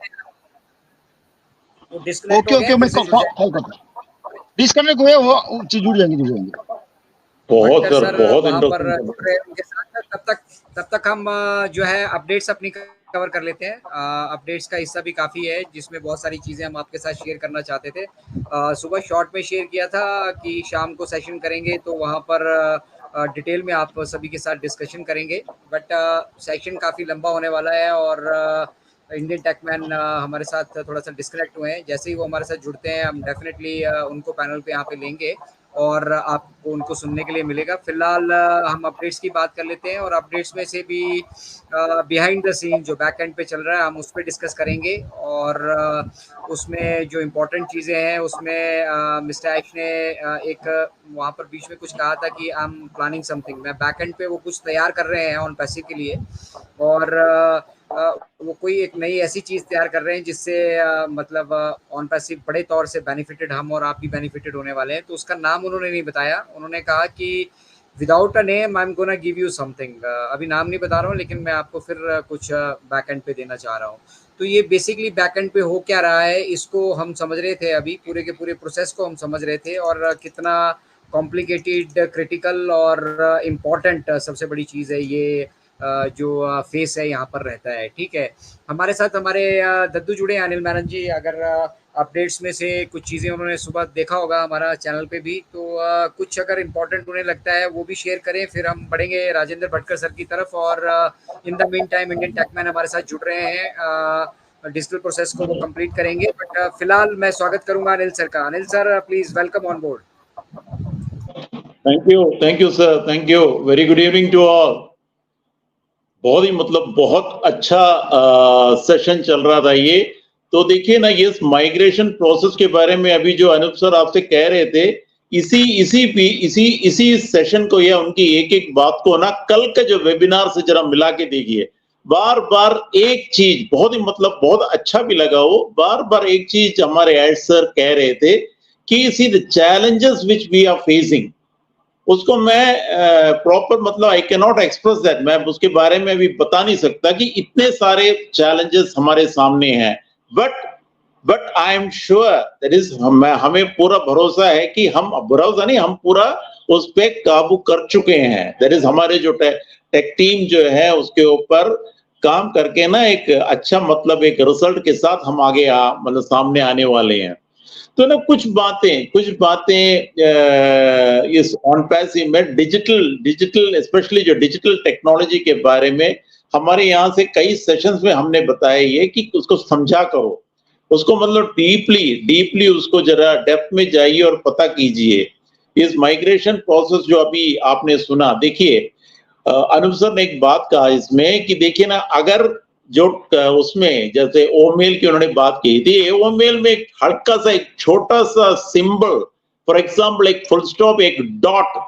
वो डिस्कनेक्ट हो गए, मैं कॉल करता हूं। डिस्कनेक्ट हुए वो जुड़ जाएंगे। बहुत सर, बहुत वहां पर इंटरेस्टिंग। जुड़ रहे हैं उनके साथ। तब तक हम जो है अपडेट्स अपनी कवर कर लेते हैं। अपडेट्स का हिस्सा भी काफ़ी है, जिसमें बहुत सारी चीज़ें हम आपके साथ शेयर करना चाहते थे। सुबह शॉर्ट में शेयर किया था कि शाम को सेशन करेंगे, तो वहाँ पर डिटेल में आप सभी के साथ डिस्कशन करेंगे। बट सेशन काफ़ी लंबा होने वाला है, और इंडियन टेकमैन हमारे साथ थोड़ा सा डिस्कनेक्ट हुए हैं। जैसे ही वो हमारे साथ जुड़ते हैं, हम डेफिनेटली उनको पैनल पे यहाँ पे लेंगे और आपको उनको सुनने के लिए मिलेगा। फिलहाल हम अपडेट्स की बात कर लेते हैं, और अपडेट्स में से भी बिहाइंड द सीन जो बैक एंड पे चल रहा है, हम उस पर डिस्कस करेंगे। और उसमें जो इम्पोर्टेंट चीज़ें हैं, उसमें मिस्टर ऐश ने एक वहाँ पर बीच में कुछ कहा था कि आई एम प्लानिंग समथिंग। मैं बैक एंड पे वो कुछ तैयार कर रहे हैं ऑन पैसिव के लिए, और वो कोई एक नई ऐसी चीज़ तैयार कर रहे हैं जिससे मतलब ऑन पैसिव बड़े तौर से बेनिफिटेड हम और आप भी बेनिफिटेड होने वाले हैं। तो उसका नाम उन्होंने नहीं बताया। उन्होंने कहा कि without a name I am gonna give you something, अभी नाम नहीं बता रहा हूँ लेकिन मैं आपको फिर कुछ बैकएंड पे देना चाह रहा हूँ। तो ये बेसिकली बैकएंड पे हो क्या रहा है इसको हम समझ रहे थे, अभी पूरे के पूरे प्रोसेस को हम समझ रहे थे, और कितना कॉम्प्लिकेटेड, क्रिटिकल और इम्पॉर्टेंट सबसे बड़ी चीज़ है ये जो फेस है यहाँ पर रहता है। ठीक है, हमारे साथ हमारे दद्दू जुड़े हैं, अनिल मैनन जी। अगर अपडेट्स में से कुछ चीज़ें उन्होंने सुबह देखा होगा हमारा चैनल पे भी, तो कुछ अगर इम्पोर्टेंट उन्हें लगता है वो भी शेयर करें, फिर हम बढ़ेंगे राजेंद्र भटकर सर की तरफ। और in the mean time Indian Tuckman हमारे साथ जुड़ रहे हैं, डिजिटल प्रोसेस को वो कंप्लीट करेंगे। बट फिलहाल मैं स्वागत करूंगा अनिल सर का। Anil sir, please welcome on board. Thank you sir, thank you. Very good evening to all. बहुत ही मतलब बहुत अच्छा सेशन चल रहा था ये। तो देखिए ना, ये माइग्रेशन प्रोसेस के बारे में अभी जो अनूप सर आपसे कह रहे थे, इसी सेशन को या उनकी एक एक बात को ना कल का जो वेबिनार से जरा मिला के देखिए। बार बार एक चीज बहुत ही मतलब बहुत अच्छा भी लगा, वो बार बार एक चीज हमारे एड सर कह रहे थे कि see the challenges which we are facing, उसको मैं प्रॉपर मतलब I can not express that, मैं उसके बारे में भी बता नहीं सकता कि इतने सारे चैलेंजेस हमारे सामने हैं। But I am sure that is, हमें पूरा भरोसा है कि भरोसा नहीं, हम पूरा उस पे काबू कर चुके हैं। दैट इज हमारे जो टेक टीम जो है उसके ऊपर काम करके ना एक अच्छा मतलब एक रिजल्ट के साथ हम आगे मतलब सामने आने वाले हैं। तो ना कुछ बातें इस ऑनपैसी में डिजिटल स्पेशली जो डिजिटल टेक्नोलॉजी के बारे में हमारे यहाँ से कई सेशंस में हमने बताया ये कि उसको समझा करो, उसको मतलब डीपली उसको जरा डेप्थ में जाइए और पता कीजिए। इस माइग्रेशन प्रोसेस जो अभी आपने सुना, देखिए अनूप सर ने एक बात कहा इसमें कि देखिए ना, अगर जो उसमें जैसे ओमेल की उन्होंने बात की थी, ओमेल में एक हल्का सा एक छोटा सा सिंबल, फॉर एग्जांपल एक फुल स्टॉप, एक डॉट,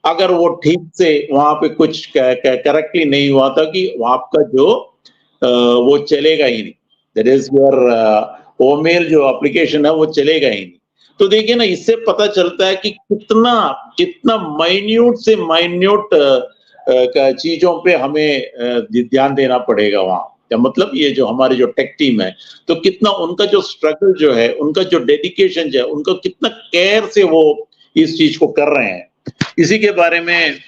अगर वो ठीक से वहां पे कुछ करेक्टली नहीं हुआ था कि आपका जो वो चलेगा ही नहीं, दैट इज योर ओमेल जो एप्लीकेशन है वो चलेगा ही नहीं। तो देखिए ना, इससे पता चलता है कि कितना माइन्यूट से माइन्यूट चीजों पे हमें ध्यान देना पड़ेगा वहां। मतलब ये जो हमारी जो टेक टीम है, तो कितना उनका जो स्ट्रगल जो है, उनका जो डेडिकेशन जो है, उनका कितना केयर से वो इस चीज को कर रहे हैं, इसी के बारे में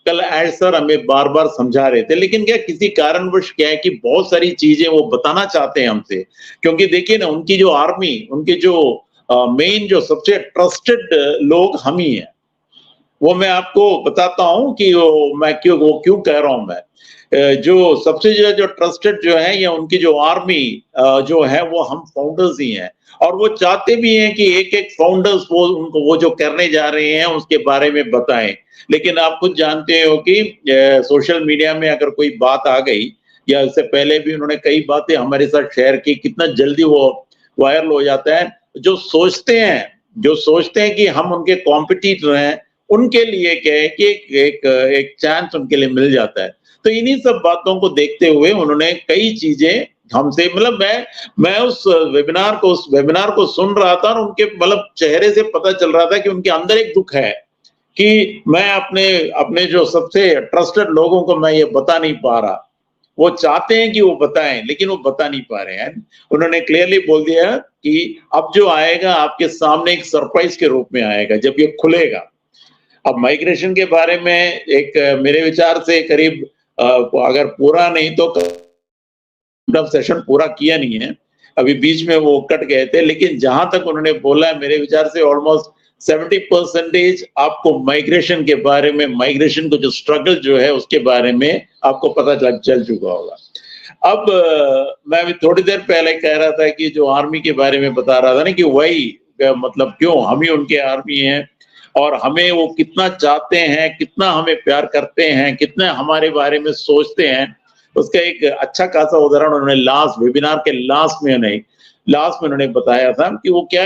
कल एड सर हमें बार बार समझा रहे थे। लेकिन क्या किसी कारणवश क्या है कि बहुत सारी चीजें वो बताना चाहते हैं हमसे, क्योंकि देखिए ना, उनकी जो आर्मी, उनके जो मेन जो सबसे ट्रस्टेड लोग हम ही हैं। वो मैं आपको बताता हूं कि वो क्यों कह रहा हूं। मैं जो सबसे जो ट्रस्टेड जो है या उनकी जो आर्मी जो है वो हम फाउंडर्स ही हैं, और वो चाहते भी हैं कि एक एक फाउंडर्स वो उनको वो जो करने जा रहे हैं उसके बारे में बताएं। लेकिन आप खुद जानते हो कि सोशल मीडिया में अगर कोई बात आ गई, या इससे पहले भी उन्होंने कई बातें हमारे साथ शेयर की, कितना जल्दी वो वायरल हो जाता है। जो सोचते हैं कि हम उनके कॉम्पिटिटर हैं, उनके लिए क्या है कि एक चांस उनके लिए मिल जाता है। तो इन्हीं सब बातों को देखते हुए उन्होंने कई चीजें हमसे, मतलब मैं उस वेबिनार को सुन रहा था और उनके मतलब चेहरे से पता चल रहा था कि उनके अंदर एक दुख है कि मैं अपने जो सबसे ट्रस्टेड लोगों को मैं ये बता नहीं पा रहा। वो चाहते हैं कि वो बताएं, लेकिन वो बता नहीं पा रहे हैं। उन्होंने क्लियरली बोल दिया कि अब जो आएगा आपके सामने एक सरप्राइज के रूप में आएगा जब ये खुलेगा। अब माइग्रेशन के बारे में एक मेरे विचार से करीब अगर पूरा नहीं तो सेशन पूरा किया नहीं है, अभी बीच में वो कट गए थे, लेकिन जहां तक उन्होंने बोला है मेरे विचार से ऑलमोस्ट 70% आपको माइग्रेशन के बारे में, माइग्रेशन को जो स्ट्रगल जो है उसके बारे में आपको पता चल चुका होगा। अब मैं भी थोड़ी देर पहले कह रहा था कि जो आर्मी के बारे में बता रहा था ना, कि वही मतलब क्यों हम ही उनके आर्मी हैं और हमें वो कितना चाहते हैं, कितना हमें प्यार करते हैं, कितना हमारे बारे में सोचते हैं, उसका एक अच्छा खासा उदाहरण उन्होंने लास्ट वेबिनार के लास्ट में उन्होंने बताया था कि वो क्या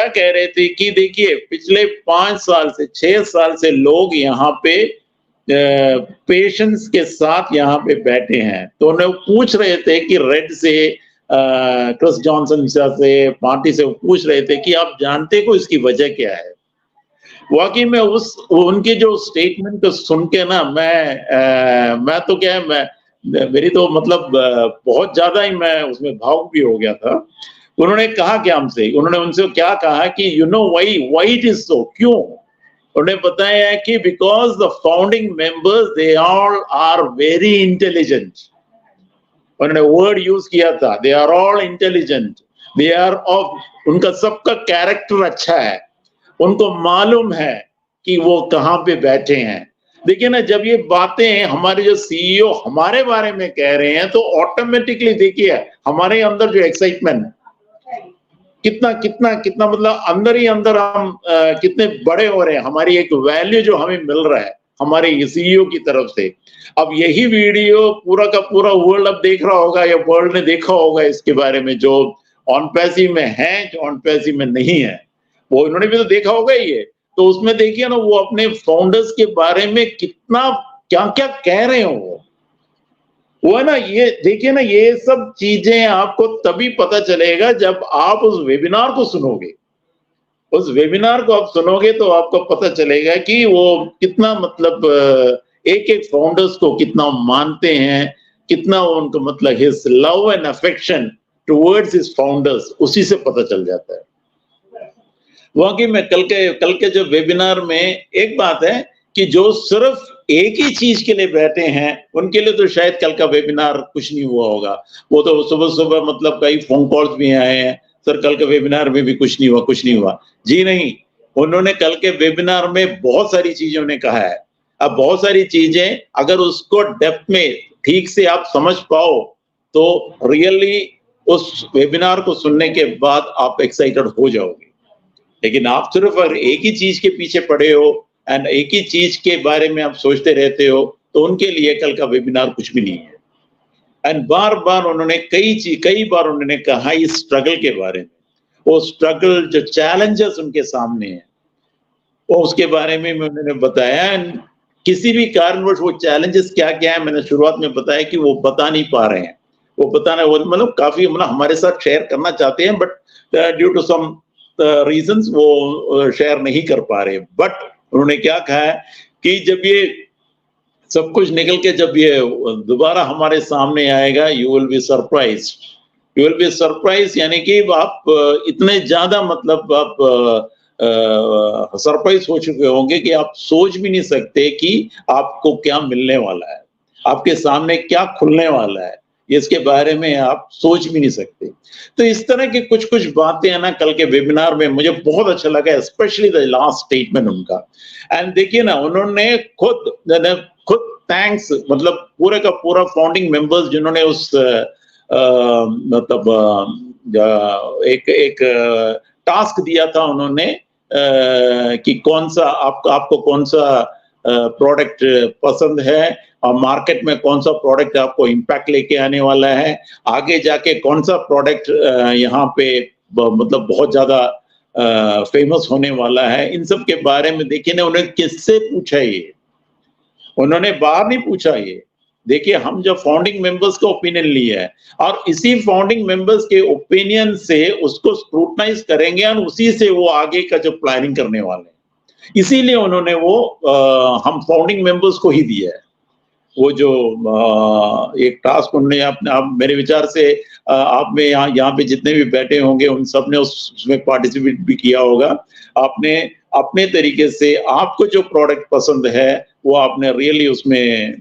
कह रहे थे कि देखिए पिछले 5 साल से 6 साल से लोग यहाँ पे पेशेंस के साथ यहाँ पे बैठे हैं। तो उन्हें पूछ रहे थे कि रेड से क्रिस जॉनसन से पार्टी से पूछ रहे थे कि आप जानते हो इसकी वजह क्या है। वाकई में उनके जो स्टेटमेंट को सुन के ना मैं तो क्या है, मेरी तो मतलब बहुत ज्यादा ही मैं उसमें भावुक भी हो गया था। उन्होंने कहा क्या हमसे, उन्होंने उनसे क्या कहा कि you know why it is so, क्यों? उन्होंने बताया है कि because the founding members they all are very intelligent. उन्होंने वर्ड यूज किया था, they are all intelligent, they are of, उनका सबका कैरेक्टर अच्छा है, उनको मालूम है कि वो कहाँ पे बैठे हैं। देखिए ना, जब ये बातें हमारे जो सीईओ हमारे बारे में कह रहे हैं तो ऑटोमेटिकली देखिए हमारे अंदर जो एक्साइटमेंट कितना कितना कितना मतलब अंदर ही अंदर हम कितने बड़े हो रहे हैं, हमारी एक वैल्यू जो हमें मिल रहा है हमारे सीईओ की तरफ से। अब यही वीडियो पूरा का पूरा वर्ल्ड अब देख रहा होगा या वर्ल्ड ने देखा होगा इसके बारे में, जो ऑन पैसिव में है, जो ऑन पैसिव में नहीं है, वो इन्होंने भी तो देखा होगा ही है। तो उसमें देखिए ना वो अपने फाउंडर्स के बारे में कितना क्या क्या कह रहे हो, वो है ना, ये देखिए ना, ये सब चीजें आपको तभी पता चलेगा जब आप उस वेबिनार को सुनोगे। उस वेबिनार को आप सुनोगे तो आपको पता चलेगा कि वो कितना मतलब एक एक फाउंडर्स को कितना मानते हैं, कितना उनको मतलब his love and affection towards his founders, उसी से पता चल जाता है। वाकई में कल के जो वेबिनार में एक बात है कि जो सिर्फ एक ही चीज के लिए बैठे हैं उनके लिए तो शायद कल का वेबिनार कुछ नहीं हुआ होगा। वो तो सुबह सुबह मतलब कई फोन कॉल्स भी आए हैं, सर कल के वेबिनार में भी कुछ नहीं हुआ। जी नहीं, उन्होंने कल के वेबिनार में बहुत सारी चीजों ने कहा है। अब बहुत सारी चीजें अगर उसको डेप्थ में ठीक से आप समझ पाओ तो रियली उस वेबिनार को सुनने के बाद आप एक्साइटेड हो जाओगे। लेकिन आप सिर्फ अगर एक ही चीज के पीछे पड़े हो एंड एक ही चीज के बारे में आप सोचते रहते हो तो उनके लिए कल का वेबिनार कुछ भी नहीं है। एंड बार बार उन्होंने कई बार उन्होंने कहा इस स्ट्रगल के बारे में, वो स्ट्रगल जो चैलेंजेस उनके सामने हैं वो उसके बारे में उन्होंने बताया। एंड किसी भी कारणवश वो चैलेंजेस क्या क्या है मैंने शुरुआत में बताया कि वो बता नहीं पा रहे हैं, वो बताना वो मतलब काफी मतलब हमारे साथ शेयर करना चाहते हैं but due to some reasons वो शेयर नहीं कर पा रहे। बट उन्होंने क्या कहा है कि जब ये सब कुछ निकल के जब ये दोबारा हमारे सामने आएगा यू विल बी सरप्राइज, यानी कि आप इतने ज्यादा मतलब आप सरप्राइज हो चुके होंगे कि आप सोच भी नहीं सकते कि आपको क्या मिलने वाला है, आपके सामने क्या खुलने वाला है, इसके बारे में आप सोच भी नहीं सकते। तो इस तरह की कुछ कुछ बातें हैं ना कल के वेबिनार में मुझे बहुत अच्छा लगा, स्पेशली द लास्ट स्टेटमेंट उनका। एंड देखिए ना उन्होंने खुद थैंक्स मतलब पूरे का पूरा फाउंडिंग मेंबर्स जिन्होंने उस मतलब एक टास्क दिया था उन्होंने कि कौन सा आपको कौन सा प्रोडक्ट पसंद है और मार्केट में कौन सा प्रोडक्ट आपको इम्पैक्ट लेके आने वाला है, आगे जाके कौन सा प्रोडक्ट यहाँ पे मतलब बहुत ज्यादा फेमस होने वाला है, इन सब के बारे में देखिए ना उन्होंने किससे पूछा, ये उन्होंने बाहर नहीं पूछा। ये देखिए हम जब फाउंडिंग मेंबर्स का ओपिनियन लिया है और इसी फाउंडिंग मेंबर्स के ओपिनियन से उसको स्क्रूटनाइज करेंगे और उसी से वो आगे का जो प्लानिंग करने वाले हैं, इसीलिए उन्होंने वो हम फाउंडिंग मेंबर्स को ही दिया है। वो जो एक टास्क उन्होंने आप मेरे विचार से आप में यहाँ पे जितने भी बैठे होंगे उन सब ने उसमें पार्टिसिपेट भी किया होगा। आपने अपने तरीके से आपको जो प्रोडक्ट पसंद है वो आपने रियली उसमें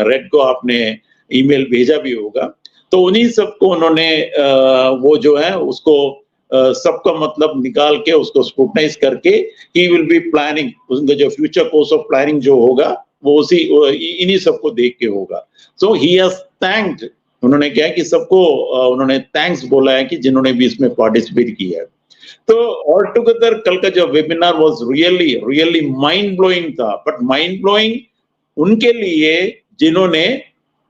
रेड को आपने ईमेल भेजा भी होगा। तो उन्हीं सबको उन्होंने वो जो है उसको सबका मतलब निकाल के उसको स्क्रूटनाइज करके ही विल बी प्लानिंग, उनका जो फ्यूचर कोर्स ऑफ प्लानिंग जो होगा वो उसी इन्हीं सबको देख के होगा। सो ही हैज थैंक्ड, उन्होंने क्या कि सबको उन्होंने थैंक्स बोला है कि जिन्होंने भी इसमें पार्टिसिपेट किया है। तो ऑल टुगेदर कल का जो webinar was really mind blowing था, बट माइंड ब्लोइंग उनके लिए जिन्होंने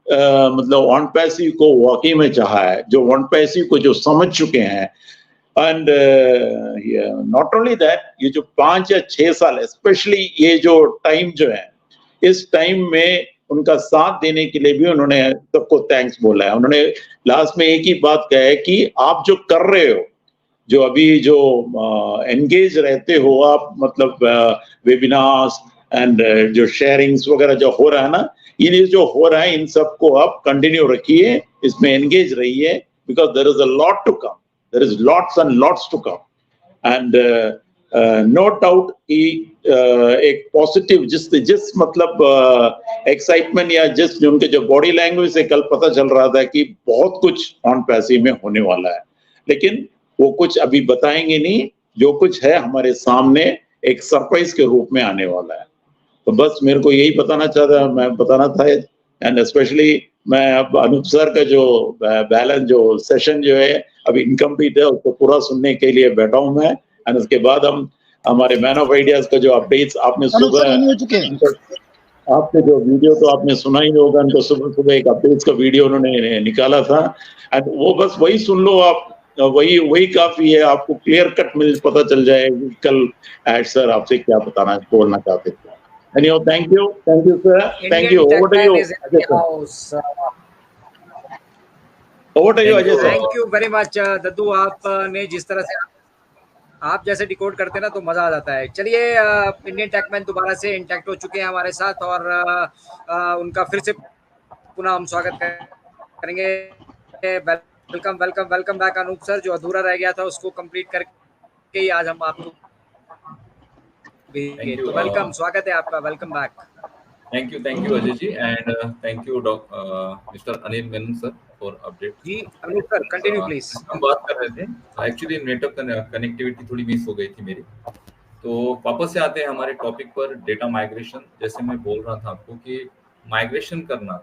मतलब ऑन पैसिव को वाकई में चाहा है, जो ऑन पैसिव को जो समझ चुके हैं। एंड नॉट ओनली दैट, ये जो 5 या 6 साल स्पेशली ये जो टाइम जो है इस टाइम में उनका साथ देने के लिए भी उन्होंने सबको थैंक्स बोला है। उन्होंने लास्ट में एक ही बात कहा है कि आप जो कर रहे हो जो अभी जो एंगेज रहते हो आप, मतलब वेबिनार्स एंड जो शेयरिंग्स वगैरह जो हो रहा है ना, ये जो हो रहा है इन सबको आप कंटिन्यू रखिए, इसमें एंगेज रहिए, because there is a lot to come, there is lots and lots to come. And no doubt कि एक पॉजिटिव जिस मतलब एक्साइटमेंट या जिस उनके जो बॉडी लैंग्वेज से कल पता चल रहा था कि बहुत कुछ ऑन पैसिव में होने वाला है, लेकिन वो कुछ अभी बताएंगे नहीं, जो कुछ है हमारे सामने एक सरप्राइज के रूप में आने वाला है। तो बस मेरे को यही बताना था। एंड स्पेशली मैं अब अनूप सर का जो बैलेंस जो सेशन जो है अभी इनकम्प्लीट है, उसको पूरा सुनने के लिए बैठा हूं मैं। एंड उसके बाद हम हमारे मैन ऑफ आइडियाज का जो अपडेट्स आपने सुबह, आपके जो वीडियो तो आपने सुना ही होगा, उनको सुबह सुबह एक अपडेट्स का वीडियो उन्होंने निकाला था, एंड वो बस वही सुन लो आप, वही काफी है, आपको क्लियर कट पता चल जाएगा कल एड सर आपसे क्या बोलना चाहते थे। Anyhow, thank you sir, thank you. Over to you, Ajay sir. Over to you, Ajay sir. Thank you very much, दद्दू। आपने जिस तरह से आप जैसे डिकोड करते हैं ना तो मजा आ जाता है। चलिए, इंडियन टेकमैन दोबारा से इंटैक्ट हो चुके हैं हमारे साथ, और उनका फिर से पुनः हम स्वागत करेंगे। Welcome welcome welcome back Anoop sir. जो अधूरा रह गया था उसको कंप्लीट करके ही आज हम आपको तो वेलकम, स्वागत है आपका, welcome back. Thank you Ajay ji, and thank you mister Anil Menon sir for update. जी अनूप सर, कंटिन्यू प्लीज। हम बात कर रहे थे, एक्चुअली नेटवर्क कनेक्टिविटी थोड़ी मिस हो गई थी मेरी, तो वापस से आते हैं हमारे टॉपिक पर, डेटा माइग्रेशन। जैसे मैं बोल रहा था आपको कि माइग्रेशन करना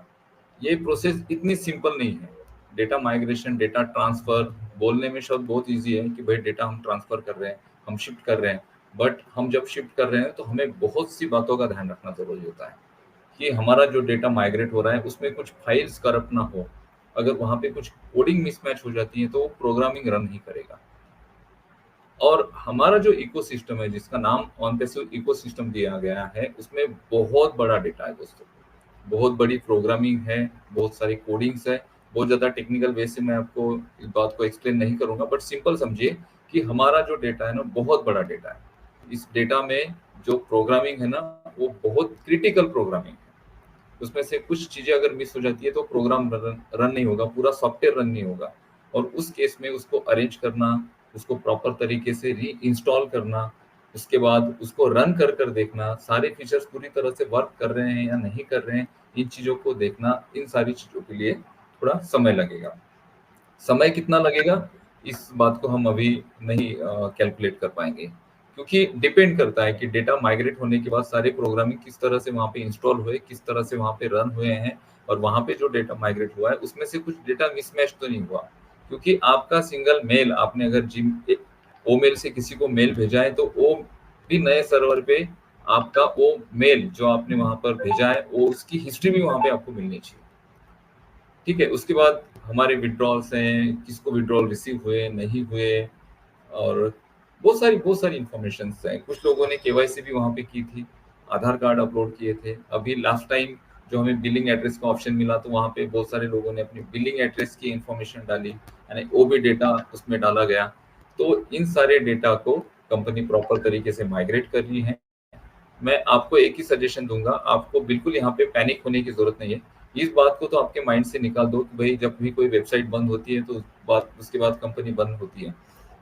ये प्रोसेस इतनी सिंपल नहीं है। डेटा माइग्रेशन, डेटा ट्रांसफर, बोलने में शब्द बहुत इजी है कि भाई डेटा हम ट्रांसफर कर रहे हैं, हम शिफ्ट कर रहे हैं, बट हम जब शिफ्ट कर रहे हैं तो हमें बहुत सी बातों का ध्यान रखना जरूरी होता है कि हमारा जो डेटा माइग्रेट हो रहा है उसमें कुछ फाइल्स करप्ट ना हो। अगर वहां पे कुछ कोडिंग मिसमैच हो जाती है तो वो प्रोग्रामिंग रन नहीं करेगा। और हमारा जो इकोसिस्टम है, जिसका नाम ऑन पैसिव इकोसिस्टम दिया गया है, उसमें बहुत बड़ा डेटा है दोस्तों, बहुत बड़ी प्रोग्रामिंग है, बहुत सारी कोडिंग्स है। बहुत ज्यादा टेक्निकल वे से मैं आपको इस बात को एक्सप्लेन नहीं करूंगा, बट सिंपल समझिए कि हमारा जो डेटा है ना बहुत बड़ा डेटा है। इस डेटा में जो प्रोग्रामिंग है ना वो बहुत क्रिटिकल प्रोग्रामिंग है। उसमें से कुछ चीजें अगर मिस हो जाती है तो प्रोग्राम रन नहीं होगा, पूरा सॉफ्टवेयर रन नहीं होगा। और उस केस में उसको अरेंज करना, उसको प्रॉपर तरीके से री इंस्टॉल करना, उसके बाद उसको रन कर देखना, सारे फीचर्स पूरी तरह से वर्क कर रहे हैं या नहीं कर रहे हैं, इन चीजों को देखना, इन सारी चीजों के लिए थोड़ा समय लगेगा। समय कितना लगेगा इस बात को हम अभी नहीं कैलकुलेट कर पाएंगे, क्योंकि डिपेंड करता है कि डेटा माइग्रेट होने के बाद सारे प्रोग्रामिंग किस तरह से वहां पे इंस्टॉल हुए, किस तरह से वहां पे रन हुए हैं, और वहां पे जो डेटा माइग्रेट हुआ है उसमें से कुछ डेटा मिसमैच तो नहीं हुआ। क्योंकि आपका सिंगल मेल, आपने अगर ओ मेल से किसी को मेल भेजा है तो वो भी नए सर्वर पे आपका वो मेल जो आपने वहां पर भेजा है वो उसकी हिस्ट्री भी वहां पे आपको मिलनी चाहिए। ठीक है, उसके बाद हमारे विड्रॉल्स हैं, किसको विड्रॉल रिसीव हुए नहीं हुए, और बहुत सारी इंफॉर्मेशन हैं। कुछ लोगों ने केवाईसी भी वहां पे की थी, आधार कार्ड अपलोड किए थे। अभी लास्ट टाइम जो हमें बिलिंग एड्रेस का ऑप्शन मिला तो वहां पे बहुत सारे लोगों ने अपनी बिलिंग एड्रेस की इंफॉर्मेशन डाली, यानी वो भी डेटा उसमें डाला गया। तो इन सारे डेटा को कंपनी प्रॉपर तरीके से माइग्रेट कर रही है। मैं आपको एक ही सजेशन दूंगा, आपको बिल्कुल यहाँ पे पैनिक होने की जरूरत नहीं है। इस बात को तो आपके माइंड से निकाल दो कि भाई जब भी कोई वेबसाइट बंद होती है तो उसके बाद कंपनी बंद होती है।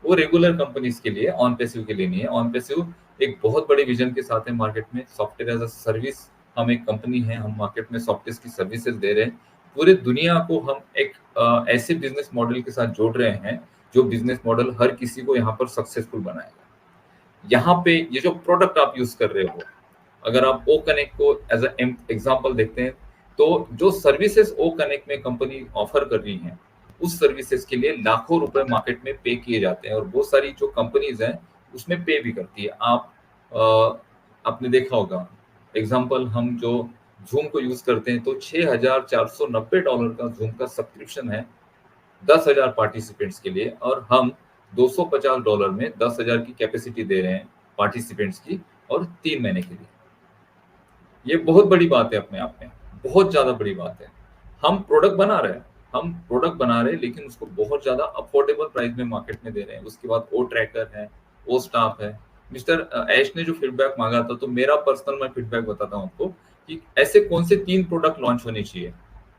वो रेगुलर कंपनीज के लिए, ऑन पैसिव के लिए नहीं है। ऑन पैसिव एक बहुत बड़ी विजन के साथ है मार्केट में, सॉफ्टवेयर एज अ सर्विस। हम एक कंपनी है, हम मार्केट में सॉफ्टवेयर की सर्विसेज दे रहे हैं। पूरे दुनिया को हम एक ऐसे बिजनेस मॉडल के साथ जोड़ रहे हैं जो बिजनेस मॉडल हर किसी को यहाँ पर सक्सेसफुल बनाएगा। यहाँ पे ये जो प्रोडक्ट आप यूज कर रहे हो, अगर आप ओ कनेक्ट को एज एग्जाम्पल देखते हैं तो जो सर्विसेज ओ कनेक्ट में कंपनी ऑफर कर रही है उस सर्विसेज के लिए लाखों रुपए मार्केट में पे किए जाते हैं, और बहुत सारी जो कंपनीज हैं उसमें पे भी करती है। आपने देखा होगा, एग्जांपल हम जो जूम को यूज करते हैं तो $6,490 का जूम का सब्सक्रिप्शन है 10,000 पार्टिसिपेंट्स के लिए, और हम $250 में 10,000 की कैपेसिटी दे रहे हैं पार्टिसिपेंट्स की, और 3 महीने के लिए। ये बहुत बड़ी बात है, अपने आप में बहुत ज्यादा बड़ी बात है। हम प्रोडक्ट बना रहे हैं, हम प्रोडक्ट बना रहे हैं लेकिन उसको बहुत ज्यादा अफोर्डेबल प्राइस में मार्केट में दे रहे हैं। उसके बाद ओ ट्रैकर है, ओ स्टाफ है। मिस्टर ऐश ने जो फीडबैक मांगा था, तो मेरा पर्सनल मैं फीडबैक बताता हूँ आपको कि ऐसे कौन से 3 प्रोडक्ट लॉन्च होने चाहिए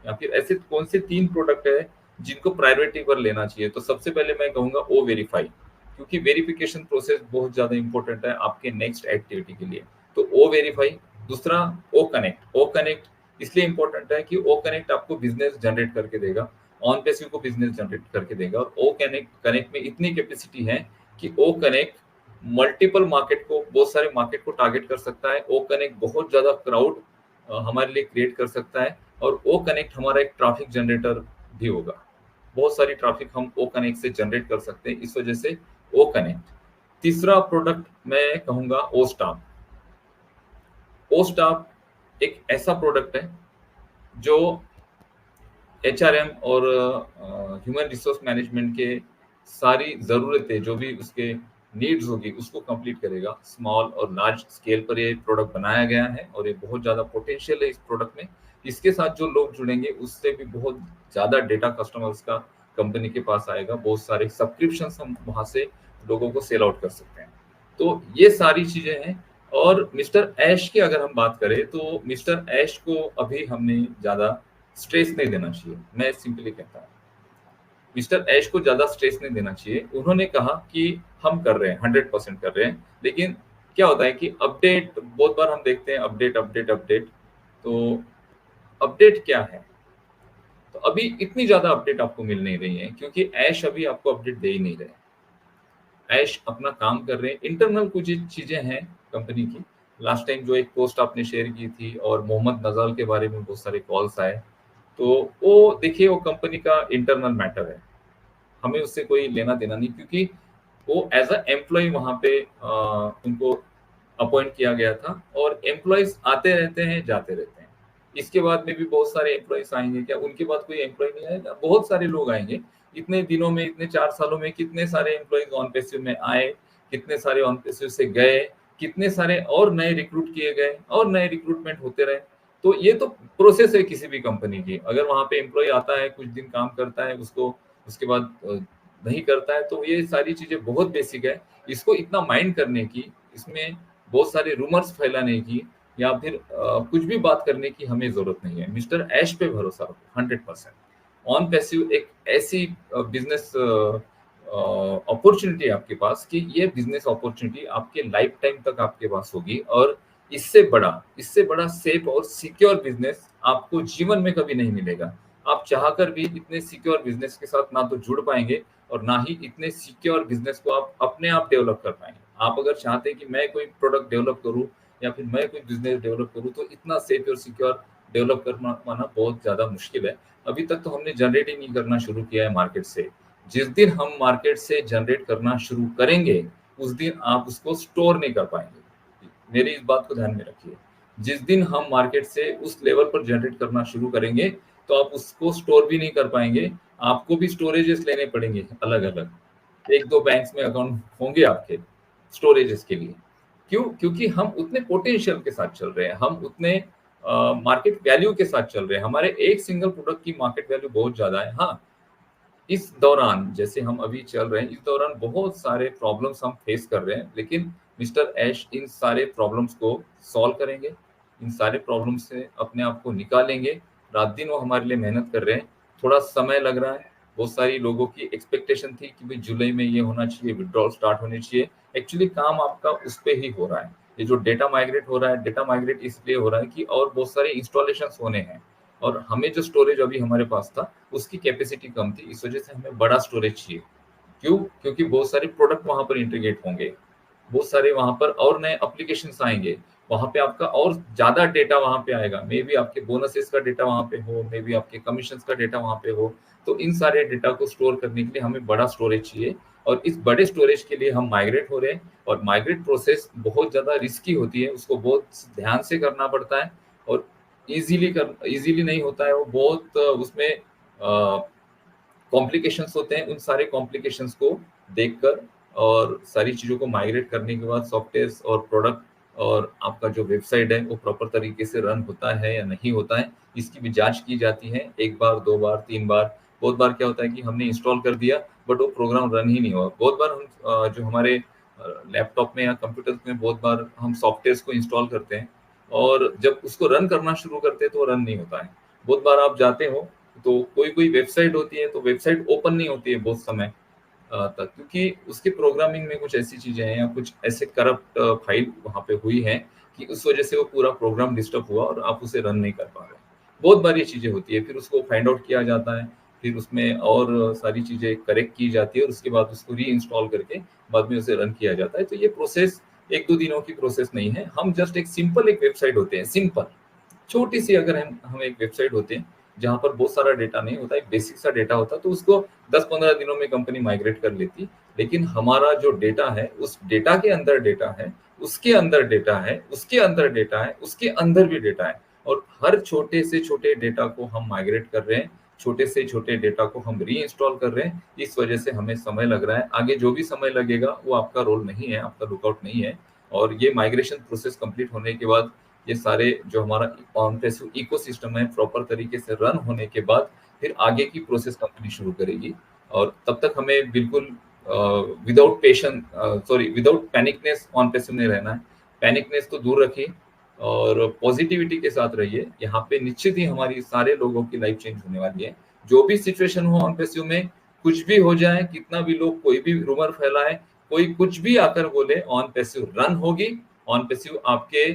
या फिर ऐसे कौन से 3 प्रोडक्ट है जिनको प्रायोरिटी पर लेना चाहिए। तो सबसे पहले मैं कहूंगा ओ वेरीफाई, क्योंकि वेरिफिकेशन प्रोसेस बहुत ज्यादा इंपॉर्टेंट है आपके नेक्स्ट एक्टिविटी के लिए। तो ओ वेरीफाई। दूसरा ओ कनेक्ट। ओ कनेक्ट इसलिए इंपॉर्टेंट है कि ओ कनेक्ट आपको बिजनेस जनरेट करके देगा, ऑन पैसिव को बिजनेस जनरेट करके देगा। और ओ कनेक्ट कनेक्ट में इतनी कैपेसिटी है कि ओ कनेक्ट मल्टीपल मार्केट को, बहुत सारे मार्केट को टारगेट कर सकता है। ओ कनेक्ट बहुत ज्यादा क्राउड हमारे लिए क्रिएट कर सकता है। और ओ कनेक्ट हमारा एक ट्रैफिक जनरेटर भी होगा। बहुत सारी ट्रैफिक हम ओ कनेक्ट से जनरेट कर सकते हैं, इस वजह से ओ कनेक्ट। तीसरा प्रोडक्ट मैं कहूंगा ओ स्टाफ। ओ स्टाफ एक ऐसा प्रोडक्ट है जो एचआरएम और ह्यूमन रिसोर्स मैनेजमेंट के सारी ज़रूरतें, जो भी उसके नीड्स होगी, उसको कंप्लीट करेगा। स्मॉल और लार्ज स्केल पर ये प्रोडक्ट बनाया गया है और ये बहुत ज़्यादा पोटेंशियल है इस प्रोडक्ट में। इसके साथ जो लोग जुड़ेंगे उससे भी बहुत ज़्यादा डेटा कस्टमर्स का कंपनी के पास आएगा। बहुत सारे सब्सक्रिप्शंस हम वहाँ से लोगों को सेल आउट कर सकते हैं। तो ये सारी चीज़ें हैं। और मिस्टर ऐश की अगर हम बात करें तो मिस्टर ऐश को अभी हमने ज़्यादा स्ट्रेस नहीं देना चाहिए। मैं सिंपली कहता हूँ मिस्टर ऐश को ज्यादा स्ट्रेस नहीं देना चाहिए। उन्होंने कहा कि हम कर रहे हैं, 100% कर रहे हैं, लेकिन क्या होता है कि अपडेट बहुत बार हम देखते हैं, अपडेट अपडेट अपडेट। तो अपडेट क्या है? तो अभी इतनी ज्यादा अपडेट आपको मिल नहीं रही है क्योंकि ऐश अभी आपको अपडेट दे ही नहीं रहे। ऐश अपना काम कर रहे हैं, इंटरनल कुछ चीजें हैं कंपनी की। लास्ट टाइम जो एक पोस्ट आपने शेयर की थी और मोहम्मद नजाल के बारे में बहुत सारे कॉल्स आए, तो वो देखिए वो कंपनी का इंटरनल मैटर है, हमें उससे कोई लेना देना नहीं, क्योंकि वो एज अ एम्प्लॉय वहां पे उनको अपॉइंट किया गया था। और एम्प्लॉयज आते रहते हैं, जाते रहते हैं। इसके बाद में भी बहुत सारे एम्प्लॉयज आएंगे, क्या उनके बाद कोई एम्प्लॉय नहीं आएगा? बहुत सारे लोग आएंगे। इतने दिनों में, इतने 4 सालों में कितने सारे एम्प्लॉयज ऑन पैसिव में आए, कितने सारे ऑन पैसिव से गए, कितने सारे और नए रिक्रूट किए गए और नए रिक्रूटमेंट होते रहे। तो ये तो प्रोसेस है किसी भी कंपनी की। अगर वहां पे एम्प्लॉय आता है, कुछ दिन काम करता है, उसको उसके बाद नहीं करता है, तो ये सारी चीजें बहुत बेसिक है। इसको इतना माइंड करने की, इसमें बहुत सारे रूमर्स फैलाने की या फिर कुछ भी बात करने की हमें जरूरत नहीं है। मिस्टर ऐश पे भरोसा रखो 100%। ऑन पैसिव एक ऐसी बिजनेस अपॉर्चुनिटी है आपके पास कि ये बिजनेस अपॉर्चुनिटी आपके लाइफ टाइम तक आपके पास होगी। और इससे बड़ा सेफ और सिक्योर बिजनेस आपको जीवन में कभी नहीं मिलेगा। आप चाहकर भी इतने सिक्योर बिजनेस के साथ ना तो जुड़ पाएंगे और ना ही इतने सिक्योर बिजनेस को आप अपने आप डेवलप कर पाएंगे। आप अगर चाहते हैं कि मैं कोई प्रोडक्ट डेवलप करूं या फिर मैं कोई बिजनेस डेवलप करूं, तो इतना सेफ और सिक्योर डेवलप करना पाना बहुत ज्यादा मुश्किल है। अभी तक तो हमने जनरेट ही नहीं करना शुरू किया है मार्केट से। जिस दिन हम मार्केट से जनरेट करना शुरू करेंगे, उस दिन आप उसको स्टोर नहीं कर पाएंगे। मेरी इस बात को ध्यान में रखिए। जिस दिन हम मार्केट से उस लेवल पर जनरेट करना शुरू करेंगे, तो आप उसको स्टोर भी नहीं कर पाएंगे। आपको भी स्टोरेजेस लेने पड़ेंगे अलग अलग। 1-2 बैंक्स में अकाउंट होंगे आपके स्टोरेजेस के लिए। क्यों? क्योंकि हम उतने पोटेंशियल के साथ चल रहे हैं, हम उतने मार्केट वैल्यू के साथ चल रहे हैं। हमारे एक सिंगल प्रोडक्ट की मार्केट वैल्यू बहुत ज्यादा है। हाँ, इस दौरान जैसे हम अभी चल रहे हैं, इस दौरान बहुत सारे प्रॉब्लम्स हम फेस कर रहे हैं, लेकिन मिस्टर ऐश इन सारे प्रॉब्लम्स को सॉल्व करेंगे, इन सारे प्रॉब्लम से अपने आप को निकालेंगे। रात दिन वो हमारे लिए मेहनत कर रहे हैं। थोड़ा समय लग रहा है। बहुत सारी लोगों की एक्सपेक्टेशन थी कि भाई जुलाई में ये होना चाहिए, विड्रॉल स्टार्ट होने चाहिए। एक्चुअली काम आपका उस पर ही हो रहा है। ये जो डेटा माइग्रेट हो रहा है, डेटा माइग्रेट इसलिए हो रहा है कि और बहुत सारे इंस्टॉलेशन होने हैं और हमें जो स्टोरेज अभी हमारे पास था उसकी कैपेसिटी कम थी। इस वजह से हमें बड़ा स्टोरेज चाहिए। क्यों? क्योंकि बहुत सारे प्रोडक्ट वहां पर इंटीग्रेट होंगे, बहुत सारे वहां पर और नए एप्लीकेशंस आएंगे। वहां पे आपका और ज्यादा डेटा वहां पे आएगा। मे बी आपके बोनसेस का डेटा वहां पे हो, मे बी आपके कमीशन का डेटा वहां पे हो। तो इन सारे डेटा को स्टोर करने के लिए हमें बड़ा स्टोरेज चाहिए। और इस बड़े स्टोरेज के लिए हम माइग्रेट हो रहे हैं। और माइग्रेट प्रोसेस बहुत ज्यादा रिस्की होती है, उसको बहुत ध्यान से करना पड़ता है। और इजीली नहीं होता है वो, बहुत उसमें कॉम्प्लिकेशंस होते हैं। उन सारे कॉम्प्लिकेशंस को देखकर और सारी चीजों को माइग्रेट करने के बाद सॉफ्टवेयर और प्रोडक्ट और आपका जो वेबसाइट है वो प्रॉपर तरीके से रन होता है या नहीं होता है, इसकी भी जांच की जाती है 1 बार, 2 बार, 3 बार। बहुत बार क्या होता है कि हमने इंस्टॉल कर दिया बट वो प्रोग्राम रन ही नहीं हुआ। बहुत बार हम जो हमारे लैपटॉप में या कंप्यूटर में बहुत बार हम सॉफ्टवेयर्स को इंस्टॉल करते हैं और जब उसको रन करना शुरू करते हैं तो रन नहीं होता है। बहुत बार आप जाते हो तो कोई वेबसाइट होती है तो वेबसाइट ओपन नहीं होती है बहुत समय तक, क्योंकि उसकी प्रोग्रामिंग में कुछ ऐसी चीजें हैं या कुछ ऐसे करप्ट फाइल वहां पे हुई है कि उस वजह से वो पूरा प्रोग्राम डिस्टर्ब हुआ और आप उसे रन नहीं कर पा रहे। बहुत बार ये चीजें होती है, फिर उसको फाइंड आउट किया जाता है, फिर उसमें और सारी चीजें करेक्ट की जाती है और उसके बाद उसको री इंस्टॉल करके बाद में उसे रन किया जाता है। तो ये प्रोसेस 1-2 दिनों की प्रोसेस नहीं है। हम जस्ट एक वेबसाइट होते हैं, सिंपल छोटी सी अगर हम एक वेबसाइट होते हैं जहां पर बहुत सारा डेटा नहीं होता, एक बेसिक सा डेटा होता, तो उसको 10-15 दिनों में कंपनी माइग्रेट कर लेती। लेकिन हमारा जो डेटा है उस डेटा के अंदर डेटा है, उसके अंदर डेटा है, उसके अंदर डेटा है, उसके अंदर भी डेटा है और हर छोटे से छोटे डेटा को हम माइग्रेट कर रहे हैं, छोटे से छोटे डेटा को हम री इंस्टॉल कर रहे हैं। इस वजह से हमें समय लग रहा है। आगे जो भी समय लगेगा वो आपका रोल नहीं है, आपका लुकआउट नहीं है। और ये माइग्रेशन प्रोसेस कंप्लीट होने के बाद ये सारे जो हमारा ऑन पैसिव इकोसिस्टम है प्रॉपर तरीके से रन होने के बाद फिर आगे की प्रोसेस कंपनी शुरू करेगी। और तब तक हमें बिल्कुल विदाउट पैनिकनेस ऑन पैसिव में रहना है। पैनिकनेस तो दूर रखिए और पॉजिटिविटी के साथ रहिए। यहाँ पे निश्चित ही हमारी सारे लोगों की लाइफ चेंज होने वाली है। जो भी सिचुएशन हो ऑन पैसिव में, कुछ भी हो जाए, कितना भी लोग कोई भी रूमर फैलाए, कोई कुछ भी आकर बोले, ऑन पैसिव रन होगी। ऑन पैसिव आपके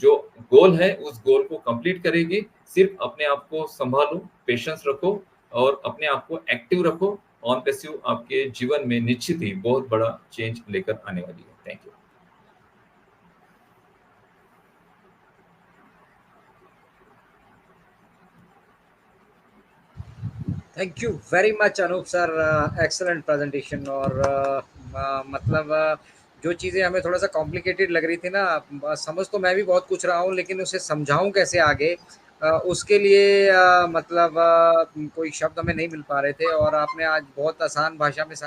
जो गोल है उस गोल को कंप्लीट करेगी। सिर्फ अपने आप को संभालो, पेशेंस रखो और अपने आप को एक्टिव रखो। ऑन पैसिव आपके जीवन में निश्चित ही बहुत बड़ा चेंज लेकर आने वाली है। Thank you. Thank you very much Anoop sir, excellent presentation. और मतलब जो चीज़ें हमें थोड़ा सा कॉम्प्लिकेटेड लग रही थी ना, समझ तो मैं भी बहुत कुछ रहा हूँ, लेकिन उसे समझाऊँ कैसे आगे, उसके लिए मतलब कोई शब्द हमें नहीं मिल पा रहे थे और आपने आज बहुत आसान भाषा में